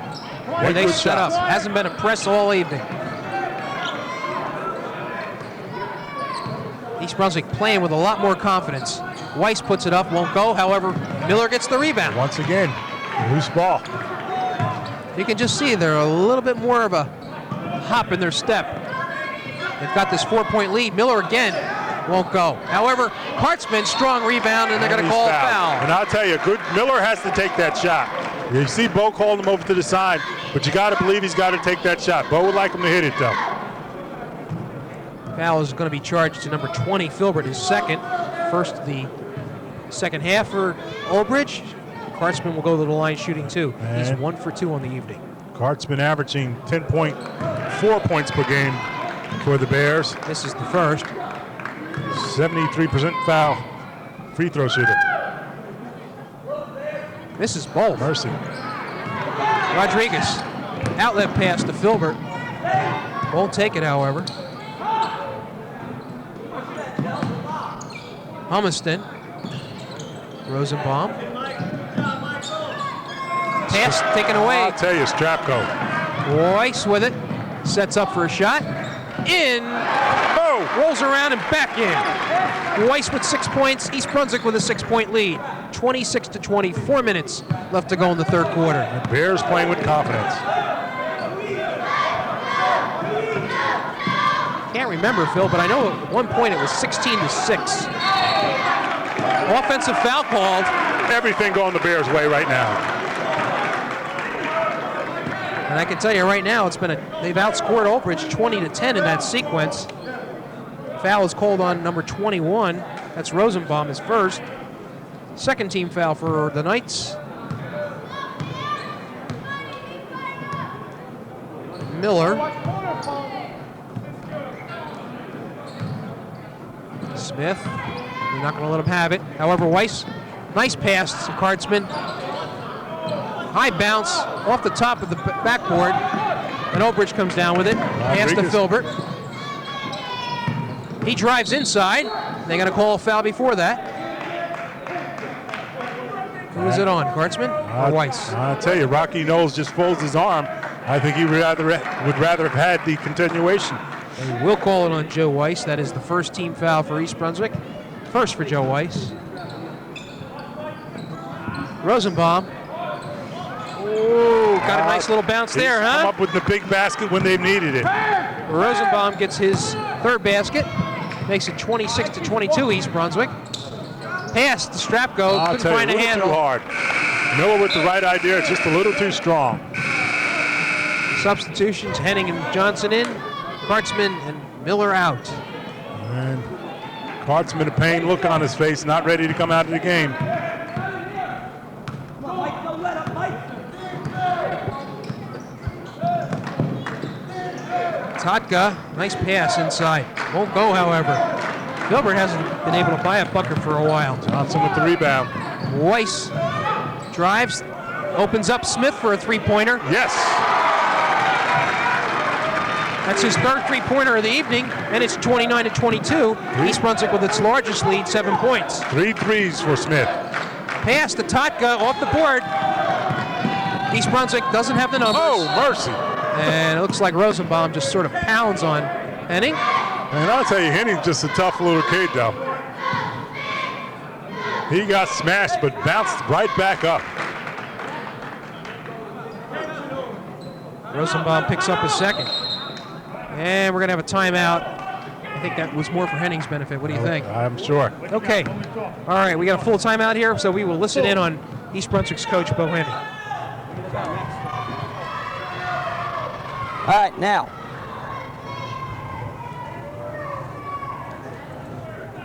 Where they good set up. shots. Hasn't been a press all evening. East Brunswick playing with a lot more confidence. Weiss puts it up, won't go. However, Miller gets the rebound. once again, loose ball. You can just see they're a little bit more of a hop in their step. They've got this 4-point lead. Miller again won't go. However, Hartzman, strong rebound, and they're going to call a foul. And I'll tell you, Miller has to take that shot. You see Bo calling him over to the side, but you got to believe he's got to take that shot. Bo would like him to hit it, though. Foul is going to be charged to number 20, Filbert, his second. First of the second half for Old Bridge. Hartzman will go to the line shooting 2. He's 1 for 2 on the evening. Cart's been averaging 10.4 points per game for the Bears. This is the first. 73% foul free throw shooter. Misses both. Mercy. Rodriguez, outlet pass to Filbert. Won't take it, however. Humiston. Rosenbaum. Pass taken away. I'll tell you, Strapko. Weiss with it. Sets up for a shot. In. Oh! Rolls around and back in. Weiss with 6 points. East Brunswick with a 6-point lead. 26-20. 4 minutes left to go in the third quarter. The Bears playing with confidence. Can't remember, Phil, but I know at one point it was 16-6. Offensive foul called. Everything going the Bears' way right now. And I can tell you right now, they've outscored Old Bridge 20-10 in that sequence. Foul is called on number 21. That's Rosenbaum, his first. Second team foul for the Knights. Miller. Smith. They're not going to let him have it. However, Weiss, nice pass to Kartzman. High bounce off the top of the backboard. And Old Bridge comes down with it. Pass to Filbert. He drives inside. They got to call a foul before that. Who is it on, Kartzman or Weiss? I'll tell you, Rocky Knowles just folds his arm. I think he would rather have had the continuation. They will call it on Joe Weiss. That is the first team foul for East Brunswick. First for Joe Weiss. Rosenbaum. Oh, got a nice little bounce there, huh? Come up with the big basket when they've needed it. Rosenbaum gets his third basket. Makes it 26-22 East Brunswick. Pass to Strapko. I'll Couldn't tell you, find a a little handle. too hard. Miller with the right idea. It's just a little too strong. Substitutions, Henning and Johnson in. Kartzman and Miller out. And Kartzman, a pain look on his face, not ready to come out of the game. Totka, nice pass inside. Won't go, however. Filbert hasn't been able to buy a bucket for a while. Johnson with the rebound. Weiss drives, opens up Smith for a three-pointer. Yes. That's his third three-pointer of the evening, and it's 29-22. East Brunswick with its largest lead, 7 points. 3 threes for Smith. Pass to Totka off the board. East Brunswick doesn't have the numbers. Oh, mercy. And it looks like Rosenbaum just sort of pounds on Henning. And I'll tell you, Henning's just a tough little kid, though. He got smashed, but bounced right back up. Rosenbaum picks up his second. And we're going to have a timeout. I think that was more for Henning's benefit. What do you think? I'm sure. Okay. All right, we got a full timeout here, so we will listen in on East Brunswick's coach, Bo Henning. All right, now.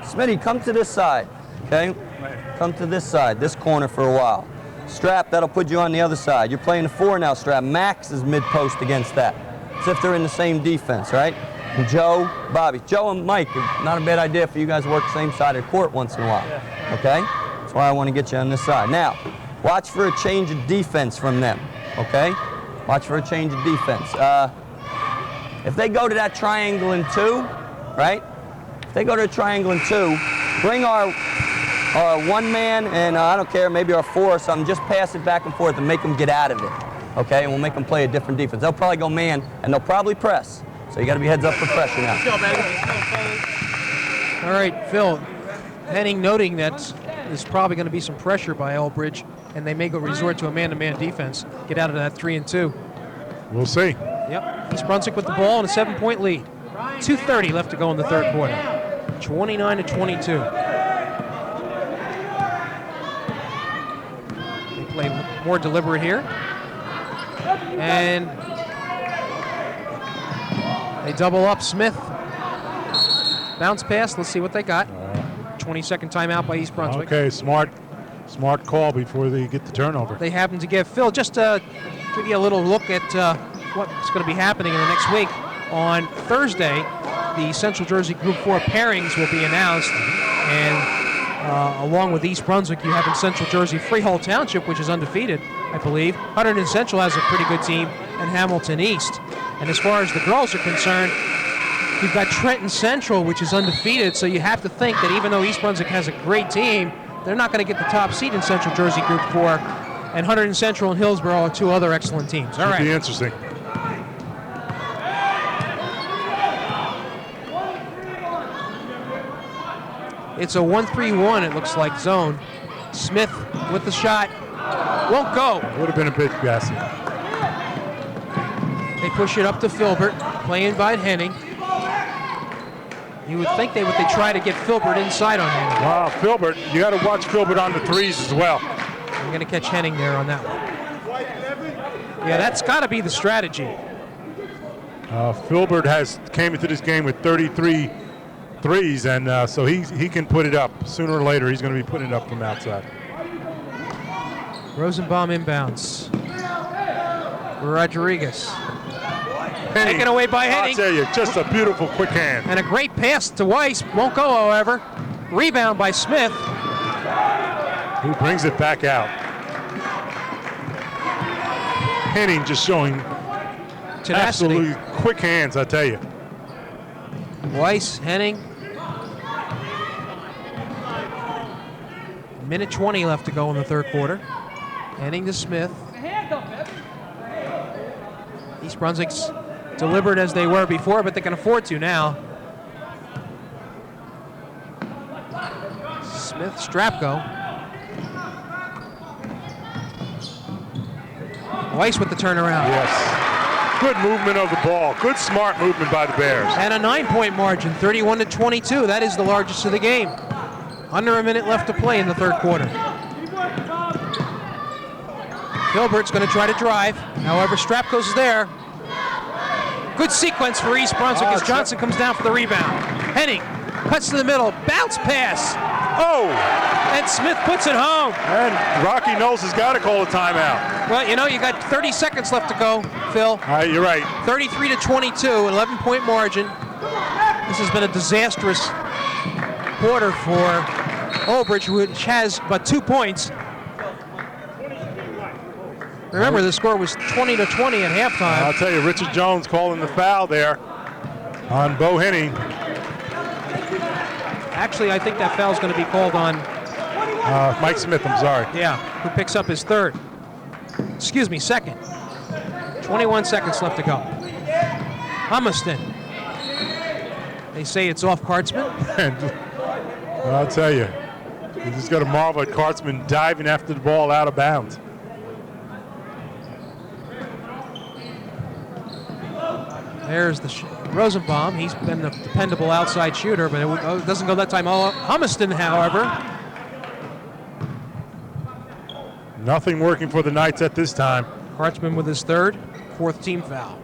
Smitty, come to this side, okay? Come to this side, this corner for a while. Strap, that'll put you on the other side. You're playing a 4 now, Strap. Max is mid-post against that. As if they're in the same defense, right? And Joe, Bobby. Joe and Mike, not a bad idea for you guys to work the same side of the court once in a while, okay? That's why I want to get you on this side. Now, watch for a change of defense from them, okay? Watch for a change of defense. If they go to that triangle in 2, right? If they go to a triangle in 2, bring our 1-man and I don't care, maybe our 4 or something, just pass it back and forth and make them get out of it, okay? And we'll make them play a different defense. They'll probably go man, and they'll probably press. So you got to be heads up for pressure now. All right, Phil. Henning noting that there's probably going to be some pressure by Elbridge, and they may go resort to a man-to-man defense, get out of that 3 and 2. We'll see. Yep. East Brunswick with the ball and a 7-point lead. 2:30 left to go in the third quarter. 29-22. They play more deliberate here. And they double up Smith. Bounce pass. Let's see what they got. 20-second timeout by East Brunswick. Okay, smart call before they get the turnover. They happen to give Phil, just to give you a little look at what's going to be happening in the next week. On Thursday, the Central Jersey Group 4 pairings will be announced, and along with East Brunswick, you have in Central Jersey Freehold Township, which is undefeated, I believe. Hunterdon Central has a pretty good team, and Hamilton East. And as far as the girls are concerned, you've got Trenton Central, which is undefeated, so you have to think that even though East Brunswick has a great team, they're not going to get the top seed in Central Jersey Group 4. And Hunterdon Central and Hillsborough are 2 other excellent teams. All right. It'll be interesting. It's a 1-3-1, it looks like, zone. Smith with the shot. Won't go. Would have been a bit gassy. They push it up to Filbert, playing by Henning. You would think they would try to get Filbert inside on Henning. Wow, Filbert, you got to watch Filbert on the 3s as well. I'm going to catch Henning there on that one. Yeah, that's got to be the strategy. Filbert came into this game with 33 threes, and so he can put it up. Sooner or later, he's going to be putting it up from outside. Rosenbaum inbounds. Rodriguez. Taken away by Henning. I'll tell you, just a beautiful quick hand. And a great pass to Weiss. Won't go, however. Rebound by Smith. Who brings it back out. Henning just showing Tenacity. absolutely quick hands, I tell you. Weiss, Henning. Minute 20 left to go in the third quarter. Henning to Smith. East Brunswick's deliberate as they were before, but they can afford to now. Smith, Strapko. Weiss with the turnaround. Yes. Good movement of the ball. Good smart movement by the Bears. And a 9-point margin, 31-22. That is the largest of the game. Under a minute left to play in the third quarter. Filbert's going to try to drive. However, Strapko's there. Good sequence for East Brunswick as Johnson comes down for the rebound. Henning cuts to the middle. Bounce pass. Oh! And Smith puts it home. And Rocky Knowles has got to call a timeout. Well, you know, you got 30 seconds left to go, Phil. All right, you're right. 33-22, 11-point margin. This has been a disastrous quarter for Oldbridge, which has but 2 points. Remember, the score was 20-20 at halftime. I'll tell you, Richard Jones calling the foul there on Bo Henning. Actually, I think that foul is going to be called on Mike Smith, I'm sorry. Yeah, who picks up his third. Excuse me, second. 21 seconds left to go. Humiston. They say it's off Kartzman. And I'll tell you, you just got to marvel at Kartzman diving after the ball out of bounds. There's the Rosenbaum. He's been a dependable outside shooter, but it doesn't go that time. Humiston, however. Nothing working for the Knights at this time. Kartzman with his third, 4th team foul.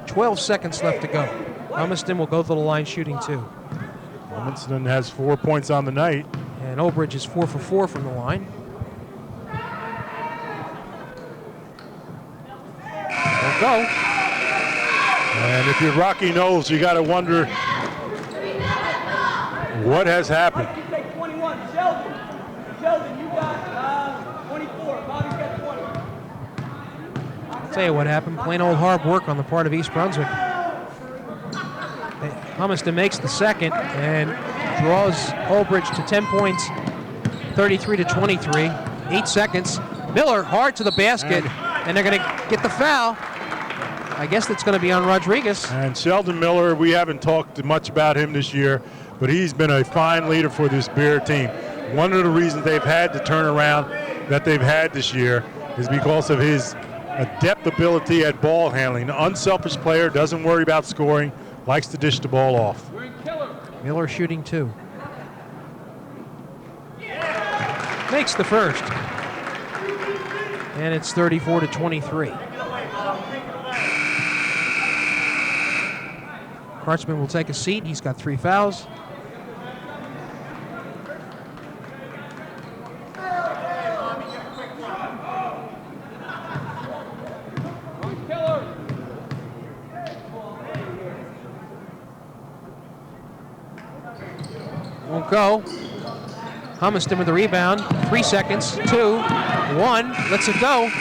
12 seconds left to go. Humiston will go to the line shooting 2. Humiston has 4 points on the night. And Oldbridge is 4 for 4 from the line. They'll go. And if you're Rocky Knowles, you got to wonder what has happened. You take 21, Sheldon. Sheldon, you got 24. Bobby's got Tell you what happened. Plain old hard work on the part of East Brunswick. Humiston makes the second and draws Old Bridge to 10 points, 33-23. 8 seconds. Miller hard to the basket, and they're going to get the foul. I guess that's going to be on Rodriguez. And Sheldon Miller, we haven't talked much about him this year, but he's been a fine leader for this Bear team. One of the reasons they've had the turnaround that they've had this year is because of his adept ability at ball handling. An unselfish player, doesn't worry about scoring, likes to dish the ball off. Miller shooting 2. Makes the first. And it's 34-23. Hartzman will take a seat. He's got 3 fouls. Won't go. Humiston with the rebound. 3 seconds. 2, 1. Lets it go.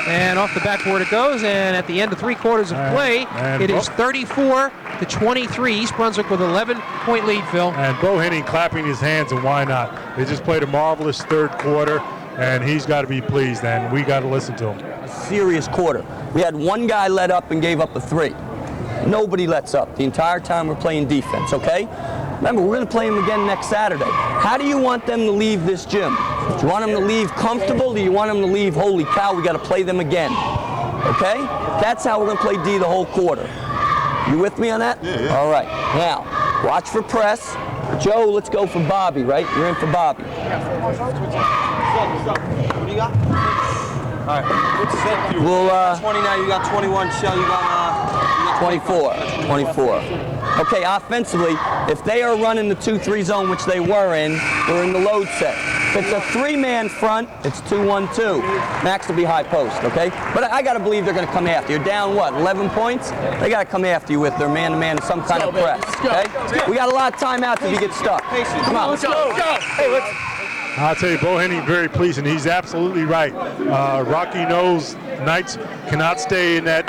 And off the backboard it goes. And at the end of 3 quarters of play, it is 34-23. East Brunswick with 11-point lead, Phil. And Bo Henning clapping his hands, and why not? They just played a marvelous third quarter, and he's got to be pleased, and we got to listen to him. A serious quarter. We had one guy let up and gave up a 3. Nobody lets up the entire time we're playing defense, okay? Remember, we're going to play them again next Saturday. How do you want them to leave this gym? Do you want them to leave comfortable? Do you want them to leave, holy cow, we got to play them again? Okay? That's how we're going to play D the whole quarter. You with me on that? Yeah. All right. Now, watch for press. Joe, let's go for Bobby, right? You're in for Bobby. What do you got? All right. What's that? We'll, 20 now. You got 21. Shell, you got 24. 24. Okay, offensively, if they are running the 2-3 zone, which they were in, we're in the load set. If it's a 3-man front, it's 2-1-2. Max will be high post, okay? But I got to believe they're going to come after you. You're down, what, 11 points? They got to come after you with their man-to-man and some kind of press, okay? We got a lot of timeouts if you get stuck. Come on. Let's go. Hey, let's... I'll tell you, Bo Henning very pleased, and he's absolutely right. Rocky knows Knights cannot stay in that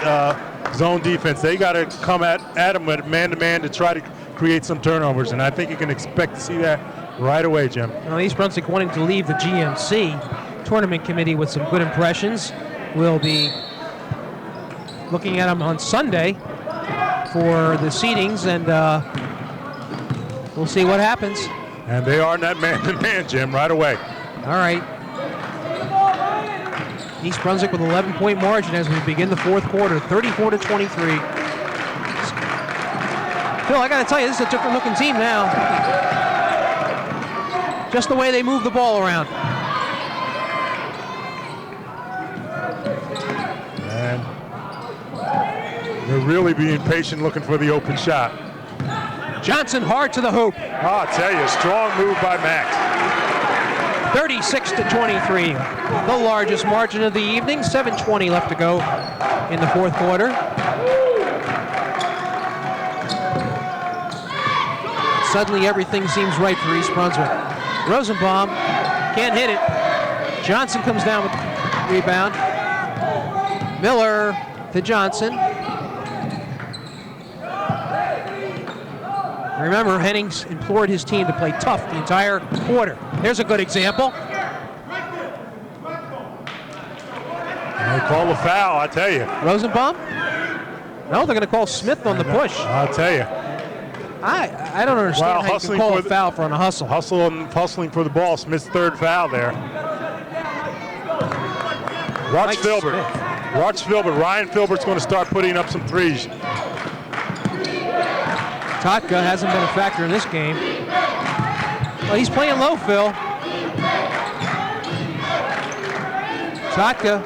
zone defense. They got to come at him with man-to-man to try to create some turnovers, and I think you can expect to see that right away, Jim. Well, East Brunswick wanting to leave the GMC tournament committee with some good impressions. We'll be looking at them on Sunday for the seedings, and we'll see what happens. And they are in that man-to-man, Jim, right away. All right. East Brunswick with 11-point margin as we begin the 4th quarter, 34-23. Phil, I got to tell you, this is a different-looking team now. Just the way they move the ball around. And they're really being patient, looking for the open shot. Johnson hard to the hoop. I'll tell you, strong move by Max. 36-23, the largest margin of the evening. 7:20 left to go in the 4th quarter. Suddenly everything seems right for East Brunswick. Rosenbaum can't hit it. Johnson comes down with the rebound. Miller to Johnson. Remember, Hennings implored his team to play tough the entire quarter. There's a good example. They call the foul, I tell you. Rosenbaum? No, they're going to call Smith on the push. I'll tell you. I don't understand how you can call a foul for on a hustle. Hustling for the ball. Smith's 3rd foul there. Watch Filbert. Watch Filbert. Ryan Filbert's going to start putting up some threes. Totka hasn't been a factor in this game. Well, he's playing low, Phil. Totka.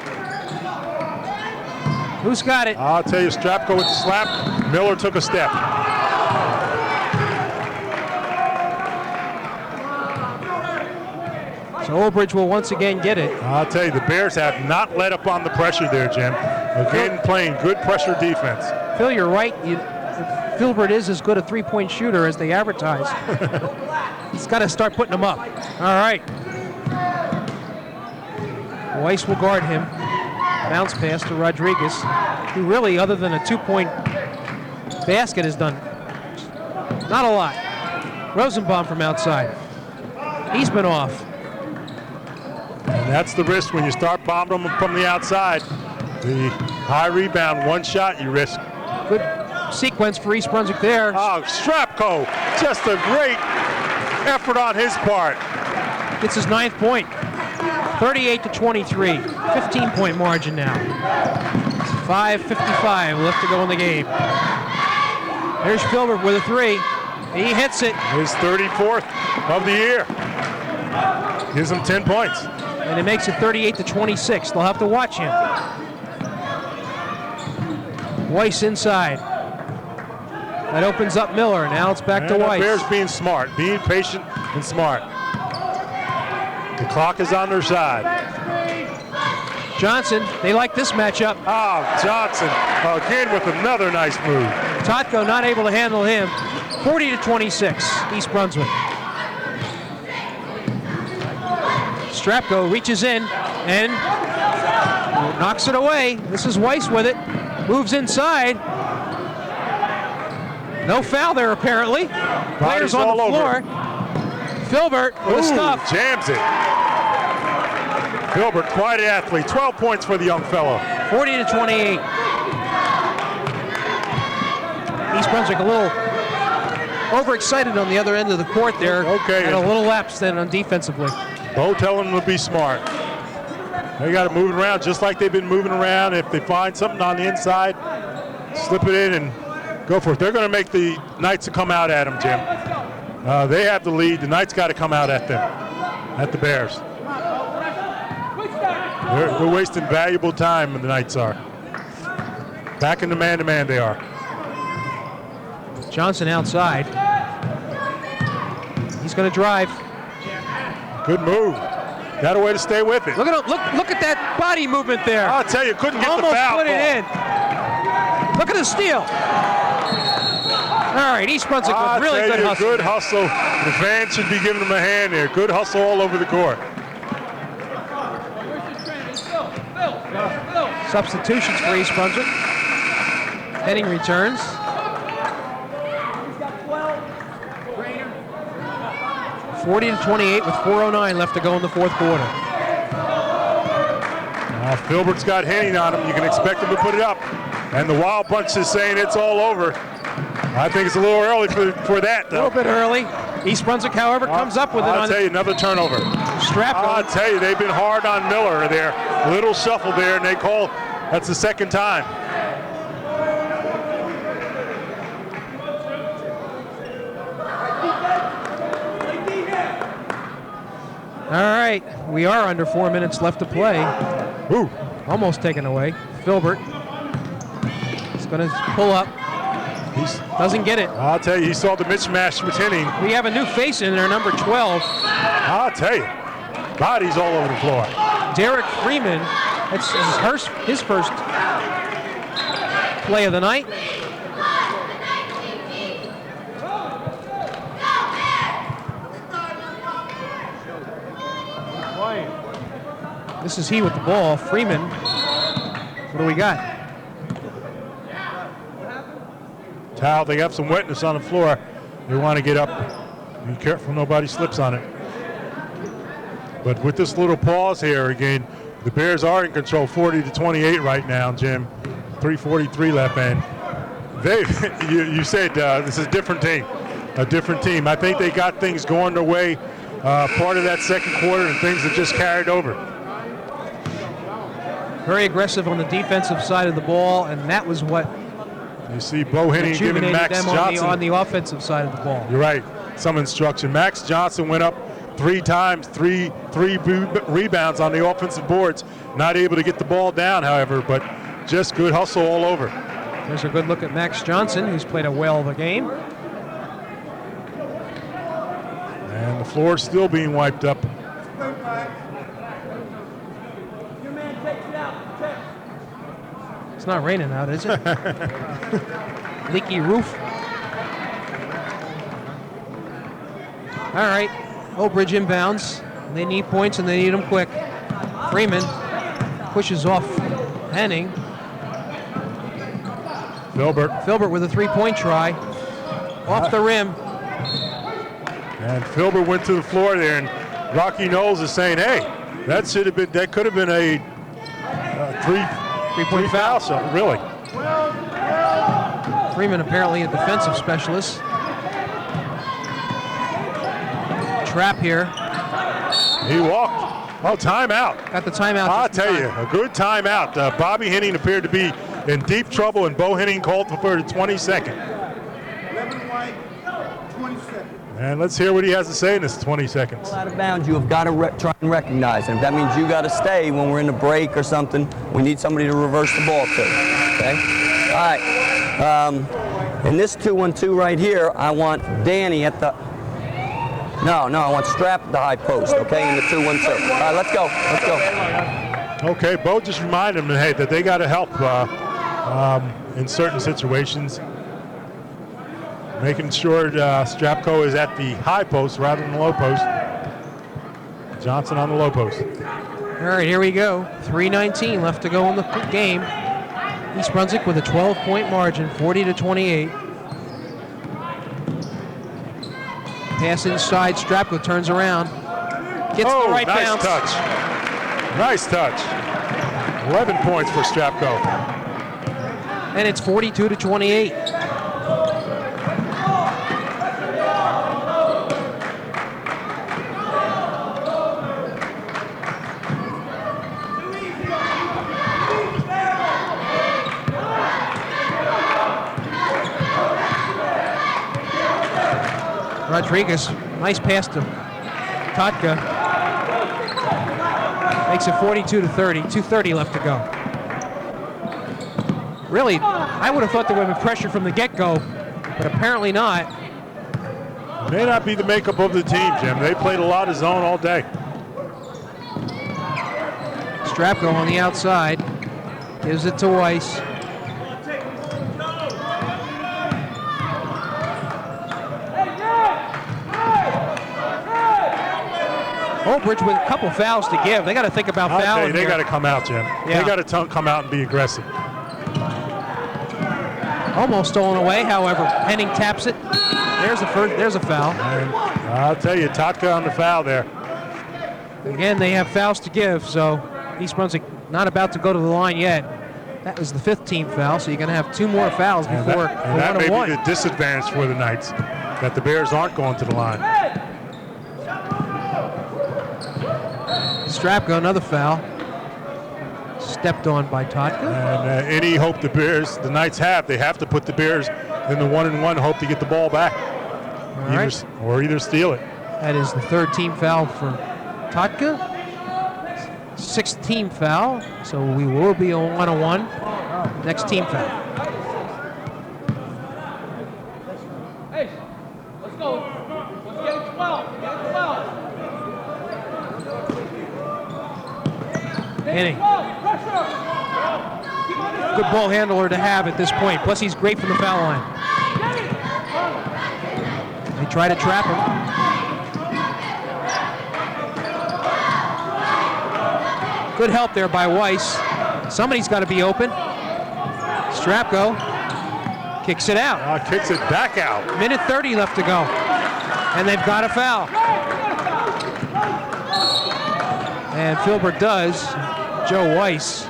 Who's got it? I'll tell you, Strapko with the slap. Miller took a step. So Oldbridge will once again get it. I'll tell you, the Bears have not let up on the pressure there, Jim. Again, playing good pressure defense. Phil, you're right. Filbert is as good a three-point shooter as they advertise. He's got to start putting them up. All right. Weiss will guard him. Bounce pass to Rodriguez, who really, other than a 2-point basket, has done not a lot. Rosenbaum from outside. He's been off. And that's the risk when you start bombing them from the outside. The high rebound, one shot you risk. Good sequence for East Brunswick there. Oh, Strapko, just a great effort on his part. Gets his 9th point. 38-23, 15-point margin now. 5:55 left to go in the game. Here's Filbert with a 3. He hits it. His 34th of the year. Gives him 10 points. And it makes it 38-26. They'll have to watch him. Weiss inside. That opens up Miller. Now it's back to Weiss. The Bears being smart, being patient and smart. The clock is on their side. Johnson, they like this matchup. Oh, Johnson again with another nice move. Totko not able to handle him. 40-26, East Brunswick. Strapko reaches in and knocks it away. This is Weiss with it. Moves inside. No foul there apparently. Players on the floor. Filbert with a stuff. Jams it. Filbert, quite an athlete. 12 points for the young fellow. 40-28. East Brunswick a little overexcited on the other end of the court there. Okay. And a little lapse then on defensively. Bo telling them to be smart. They got to move it around just like they've been moving around. If they find something on the inside, slip it in and go for it. They're going to make the Knights come out at them, Jim. They have the lead. The Knights got to come out at them, at the Bears. They're wasting valuable time, the Knights are. Back in the man-to-man they are. Johnson outside. He's going to drive. Good move. Got a way to stay with it. Look at that body movement there. I'll tell you, couldn't get Almost the foul put it ball. in. Look at the steal. All right, East Brunswick with really good hustle. Good hustle. The fans should be giving them a hand here. Good hustle all over the court. Substitutions for East Brunswick. Henning returns. (40-28) with 4:09 left to go in the fourth quarter. Filbert's got Henning on him. You can expect him to put it up. And the Wild Bunch is saying it's all over. I think it's a little early for that, though. A little bit early. East Brunswick, however, comes up with it. I'll tell you, another turnover. I'll tell you, they've been hard on Miller there. Little shuffle there, and they call, that's the second time. All right, we are under 4 minutes left to play. Ooh. Almost taken away. Filbert is going to pull up. Doesn't get it. I'll tell you, he saw the mismatch with Henning. We have a new face in there, number 12. I'll tell you, bodies all over the floor. Derek Freeman, that's his first play of the night. This is he with the ball. Freeman. What do we got? Towel, they have some wetness on the floor. They want to get up. Be careful nobody slips on it. But with this little pause here again, the Bears are in control 40-28 right now, Jim. 3:43 left, and you said this is a different team. A different team. I think they got things going their way part of that second quarter and things that just carried over. Very aggressive on the defensive side of the ball, and that was what you see Bo Henning giving Max them Johnson on the offensive side of the ball. You're right. Some instruction. Max Johnson went up 3 times, three rebounds on the offensive boards. Not able to get the ball down, however, but just good hustle all over. There's a good look at Max Johnson, who's played a well of a game. And the floor is still being wiped up. It's not raining out, is it? Leaky roof. All right, Old Bridge inbounds. They need points and they need them quick. Freeman pushes off Henning. Filbert with a three-point try. Off the rim. And Filbert went to the floor there, and Rocky Knowles is saying, hey, that could have been a three-point foul. So really. Freeman apparently a defensive specialist. Trap here. He walked. Oh, timeout. Got the timeout. I'll tell you, a good timeout. Bobby Henning appeared to be in deep trouble, and Bo Henning called for the 22nd. 11 white, 20 seconds. And let's hear what he has to say in this 20 seconds. Out of bounds, you have got to try and recognize. And if that means you got to stay when we're in a break or something, we need somebody to reverse the ball to. Okay? All right. In this 2-1-2 right here, I want Danny at the... No, I want Strap at the high post, okay, in the 2-1-2. All right, let's go. Okay, Bo just reminded them, hey, that they got to help in certain situations. Making sure Strapko is at the high post rather than the low post. Johnson on the low post. All right, here we go. 3:19 left to go in the game. East Brunswick with a 12-point margin, 40-28. Pass inside, Strapko turns around. Gets the right nice bounce. touch. Nice touch. 11 points for Strapko. And it's 42-28. Rodriguez, nice pass to Totka. Makes it 42-30, 2:30 left to go. Really, I would have thought there would have been pressure from the get-go, but apparently not. It may not be the makeup of the team, Jim. They played a lot of zone all day. Strapko on the outside, gives it to Weiss. Oldbridge with a couple fouls to give. They got to think about fouling. They got to come out, Jim. Yeah. They got to come out and be aggressive. Almost stolen away, however. Henning taps it. There's a foul. And I'll tell you, Totka on the foul there. Again, they have fouls to give, so East Brunswick not about to go to the line yet. That was the 5th team foul, so you're going to have 2 more fouls before that may 1-1. be the disadvantage for the Knights, that the Bears aren't going to the line. Strapko, another foul. Stepped on by Totka. And any hope the Knights have, they have to put the Bears in the 1-and-1, hope to get the ball back. Either steal it. That is the 3rd team foul for Totka. 6th team foul, so we will be on 1-on-1. Next team foul. Hey, let's go. Let's get it 12. Get it 12. Henning. Good ball handler to have at this point. Plus, he's great from the foul line. They try to trap him. Good help there by Weiss. Somebody's got to be open. Strapko kicks it out. Kicks it back out. Minute 30 left to go. And they've got a foul. And Filbert does. Joe Weiss.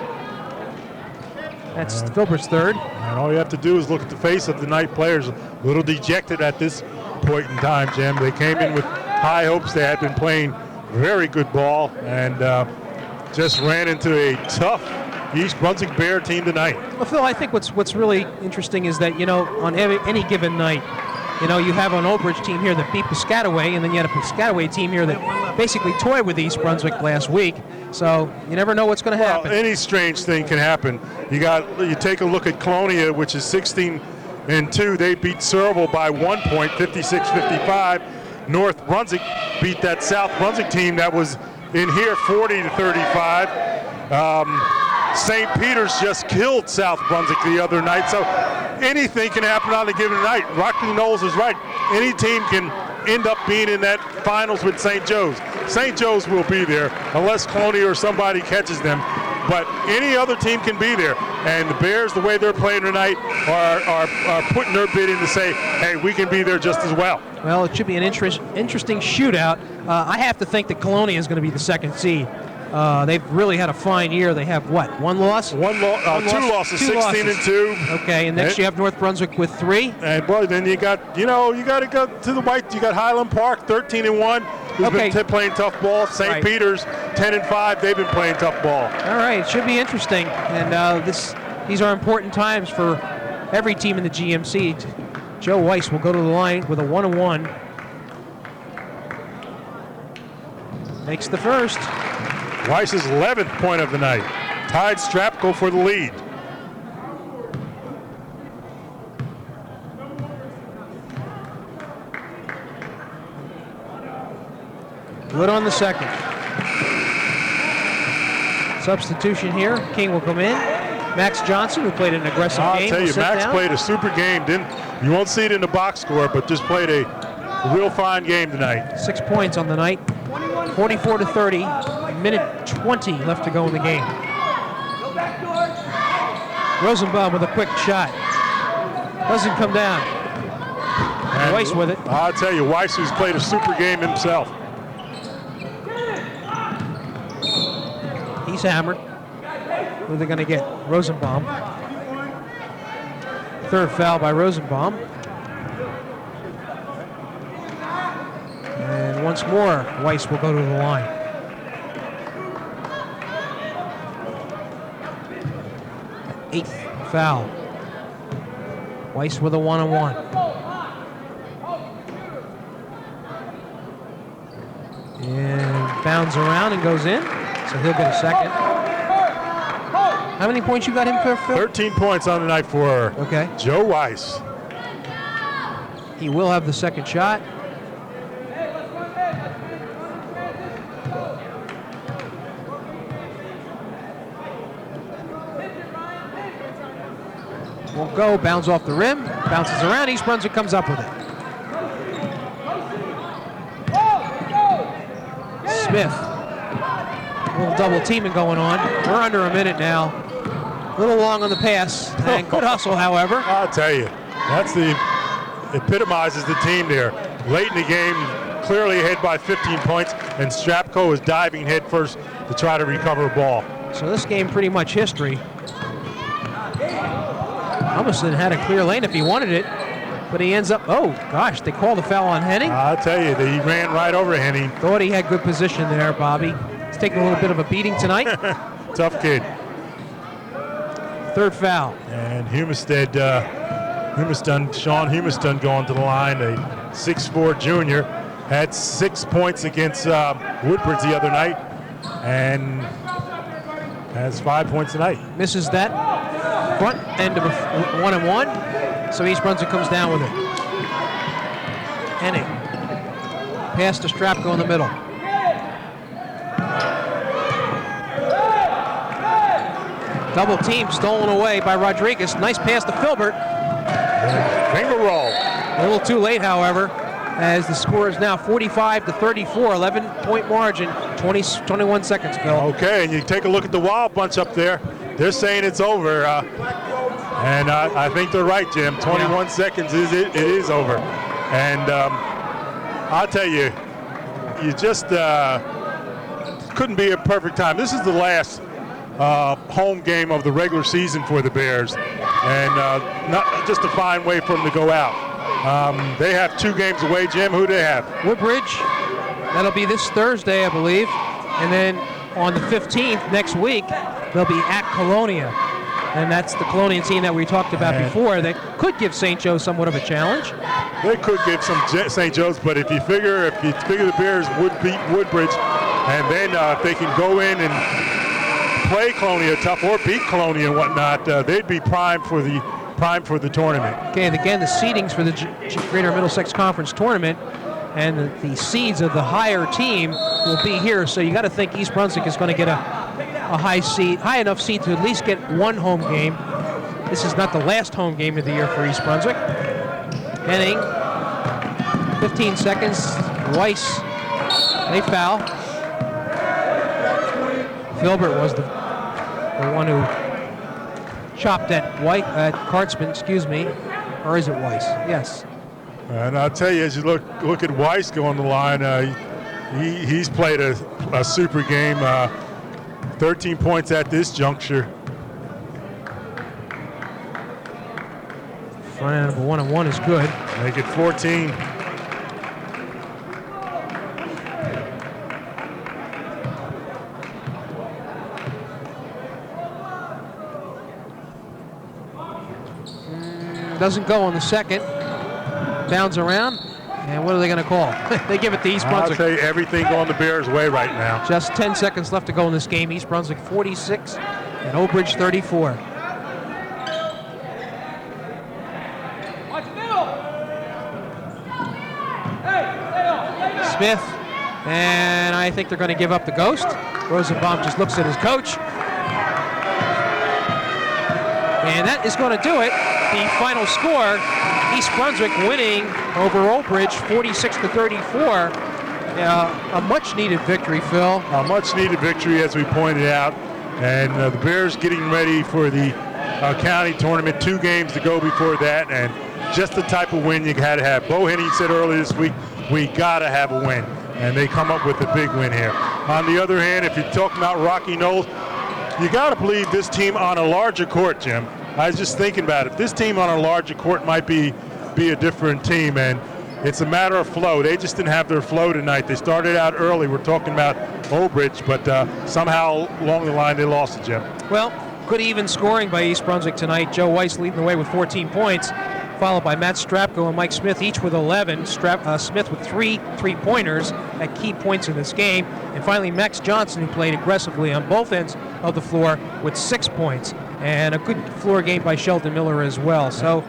That's Filbert's 3rd. And all you have to do is look at the face of the Knight players. A little dejected at this point in time, Jim. They came in with high hopes. They had been playing very good ball and just ran into a tough East Brunswick Bear team tonight. Well, Phil, I think what's really interesting is that, on any given night, you have an Oldbridge team here that beat Piscataway, and then you had a Piscataway team here that basically toyed with East Brunswick last week. So you never know what's going to happen. Any strange thing can happen. You take a look at Colonia, which is 16-2. They beat Serval by 1 point, 56-55. North Brunswick beat that South Brunswick team that was in here 40-35. St. Peter's just killed South Brunswick the other night. So anything can happen on a given night. Rocky Knowles is right. Any team can end up being in that finals with St. Joe's. St. Joe's will be there unless Colonia or somebody catches them. but any other team can be there. And the Bears, the way they're playing tonight, are putting their bid in to say, hey, we can be there just as well. Well, it should be an interesting shootout. I have to think that Colonia is going to be the second seed. They've really had a fine year. They have what? One loss? Two losses, 16-2. Okay, and next you have North Brunswick with 3. And boy, then you got to go to the white. You got Highland Park, 13-1, who's been playing tough ball. St. Peter's, 10-5. They've been playing tough ball. All right, it should be interesting, and these are important times for every team in the GMC. Joe Weiss will go to the line with a 1-1. Makes the first. Weiss's 11th point of the night. Tied Strapco for the lead. Good on the second. Substitution here. King will come in. Max Johnson, who played an aggressive game. I'll tell you, Max played a super game. You won't see it in the box score, but just played a real fine game tonight. 6 points on the night. 44-30. Minute 20 left to go in the game. Rosenbaum with a quick shot. Doesn't come down. And Weiss with it. I'll tell you, Weiss has played a super game himself. He's hammered. Who are they going to get? Rosenbaum. Third foul by Rosenbaum. And once more, Weiss will go to the line. Eighth foul. Weiss with a 1-on-1. And bounds around and goes in, so he'll get a second. How many points you got him for, Phil? 13 points on the night for Joe Weiss. He will have the second shot. Won't go, bounds off the rim, bounces around, East Brunswick comes up with it. Smith, a little double teaming going on. We're under a minute now. A little long on the pass, and good hustle, however. I'll tell you, epitomizes the team there. Late in the game, clearly ahead by 15 points, and Strapco is diving head first to try to recover a ball. So this game pretty much history. Humiston had a clear lane if he wanted it, but he ends up, oh gosh, they called the foul on Henning. I'll tell you, he ran right over Henning. Thought he had good position there, Bobby. He's taking a little bit of a beating tonight. Tough kid. Third foul. And Sean Humiston going to the line, a 6'4" junior, had 6 points against Woodbridge the other night, and has 5 points tonight. Misses that front end of a 1-on-1, so East Brunswick comes down with it. Henning. Pass to Strapco in the middle. Double team stolen away by Rodriguez. Nice pass to Filbert. Finger roll. A little too late, however, as the score is now 45-34, 11-point margin, 21 seconds, Phil. Okay, and you take a look at the Wild Bunch up there. They're saying it's over, and I think they're right, Jim. 21 seconds, it is over. And I'll tell you, you just couldn't be a perfect time. This is the last home game of the regular season for the Bears, and not just a fine way for them to go out. They have 2 games away, Jim. Who do they have? Woodbridge. That'll be this Thursday, I believe. And then on the 15th, next week, they'll be at Colonia. And that's the Colonian team that we talked about before that could give St. Joe somewhat of a challenge. They could give some St. Joe's, but if you figure the Bears would beat Woodbridge, and then if they can go in and play Colonia tough or beat Colonia and whatnot, they'd be primed for the tournament. Okay, and again, the seedings for the Greater Middlesex Conference tournament and the seeds of the higher team will be here. So you got to think East Brunswick is going to get a high enough seed to at least get one home game. This is not the last home game of the year for East Brunswick. Henning, 15 seconds. Weiss, they foul. Filbert was the the one who chopped at Kartzman, excuse me. Or is it Weiss? Yes. And I'll tell you, as you look at Weiss go on the line, he's played a super game. 13 points at this juncture. Front end of a 1-on-1 is good. Make it 14. Doesn't go on the second. Bounds around. And what are they going to call? They give it to East Brunswick. I'll say everything going the Bears' way right now. Just 10 seconds left to go in this game. East Brunswick 46 and Old Bridge 34. Watch middle. Hey, stay on. Smith, and I think they're going to give up the ghost. Rosenbaum just looks at his coach. And that is going to do it. The final score, East Brunswick winning over Old Bridge 46-34. A much-needed victory, Phil. A much-needed victory, as we pointed out. And the Bears getting ready for the county tournament. 2 games to go before that, and just the type of win you got to have. Bo Henny said earlier this week, we got to have a win. And they come up with a big win here. On the other hand, if you're talking about Rocky Knowles, you got to believe this team on a larger court, Jim. I was just thinking about it. This team on a larger court might be a different team, and it's a matter of flow. They just didn't have their flow tonight. They started out early. We're talking about Old Bridge, but somehow along the line they lost it, Jim. Well, good even scoring by East Brunswick tonight. Joe Weiss leading the way with 14 points, followed by Matt Strapko and Mike Smith, each with 11. Smith with 3 3-pointers at key points in this game. And finally, Max Johnson, who played aggressively on both ends of the floor with 6 points. And a good floor game by Sheldon Miller as well. So,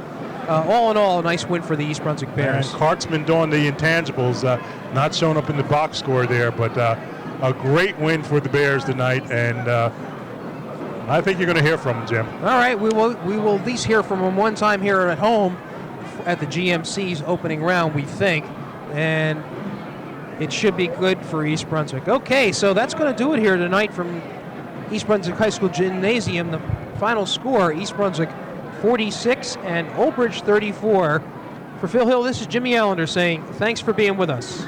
all in all, a nice win for the East Brunswick Bears. And Kartzman doing the intangibles, not showing up in the box score there, but a great win for the Bears tonight. And I think you're going to hear from them, Jim. All right, we will at least hear from them one time here at home at the GMC's opening round, we think. And it should be good for East Brunswick. Okay, so that's going to do it here tonight from East Brunswick High School Gymnasium. The final score, East Brunswick 46 and Old Bridge 34. For Phil Hill, this is Jimmy Allinder saying thanks for being with us.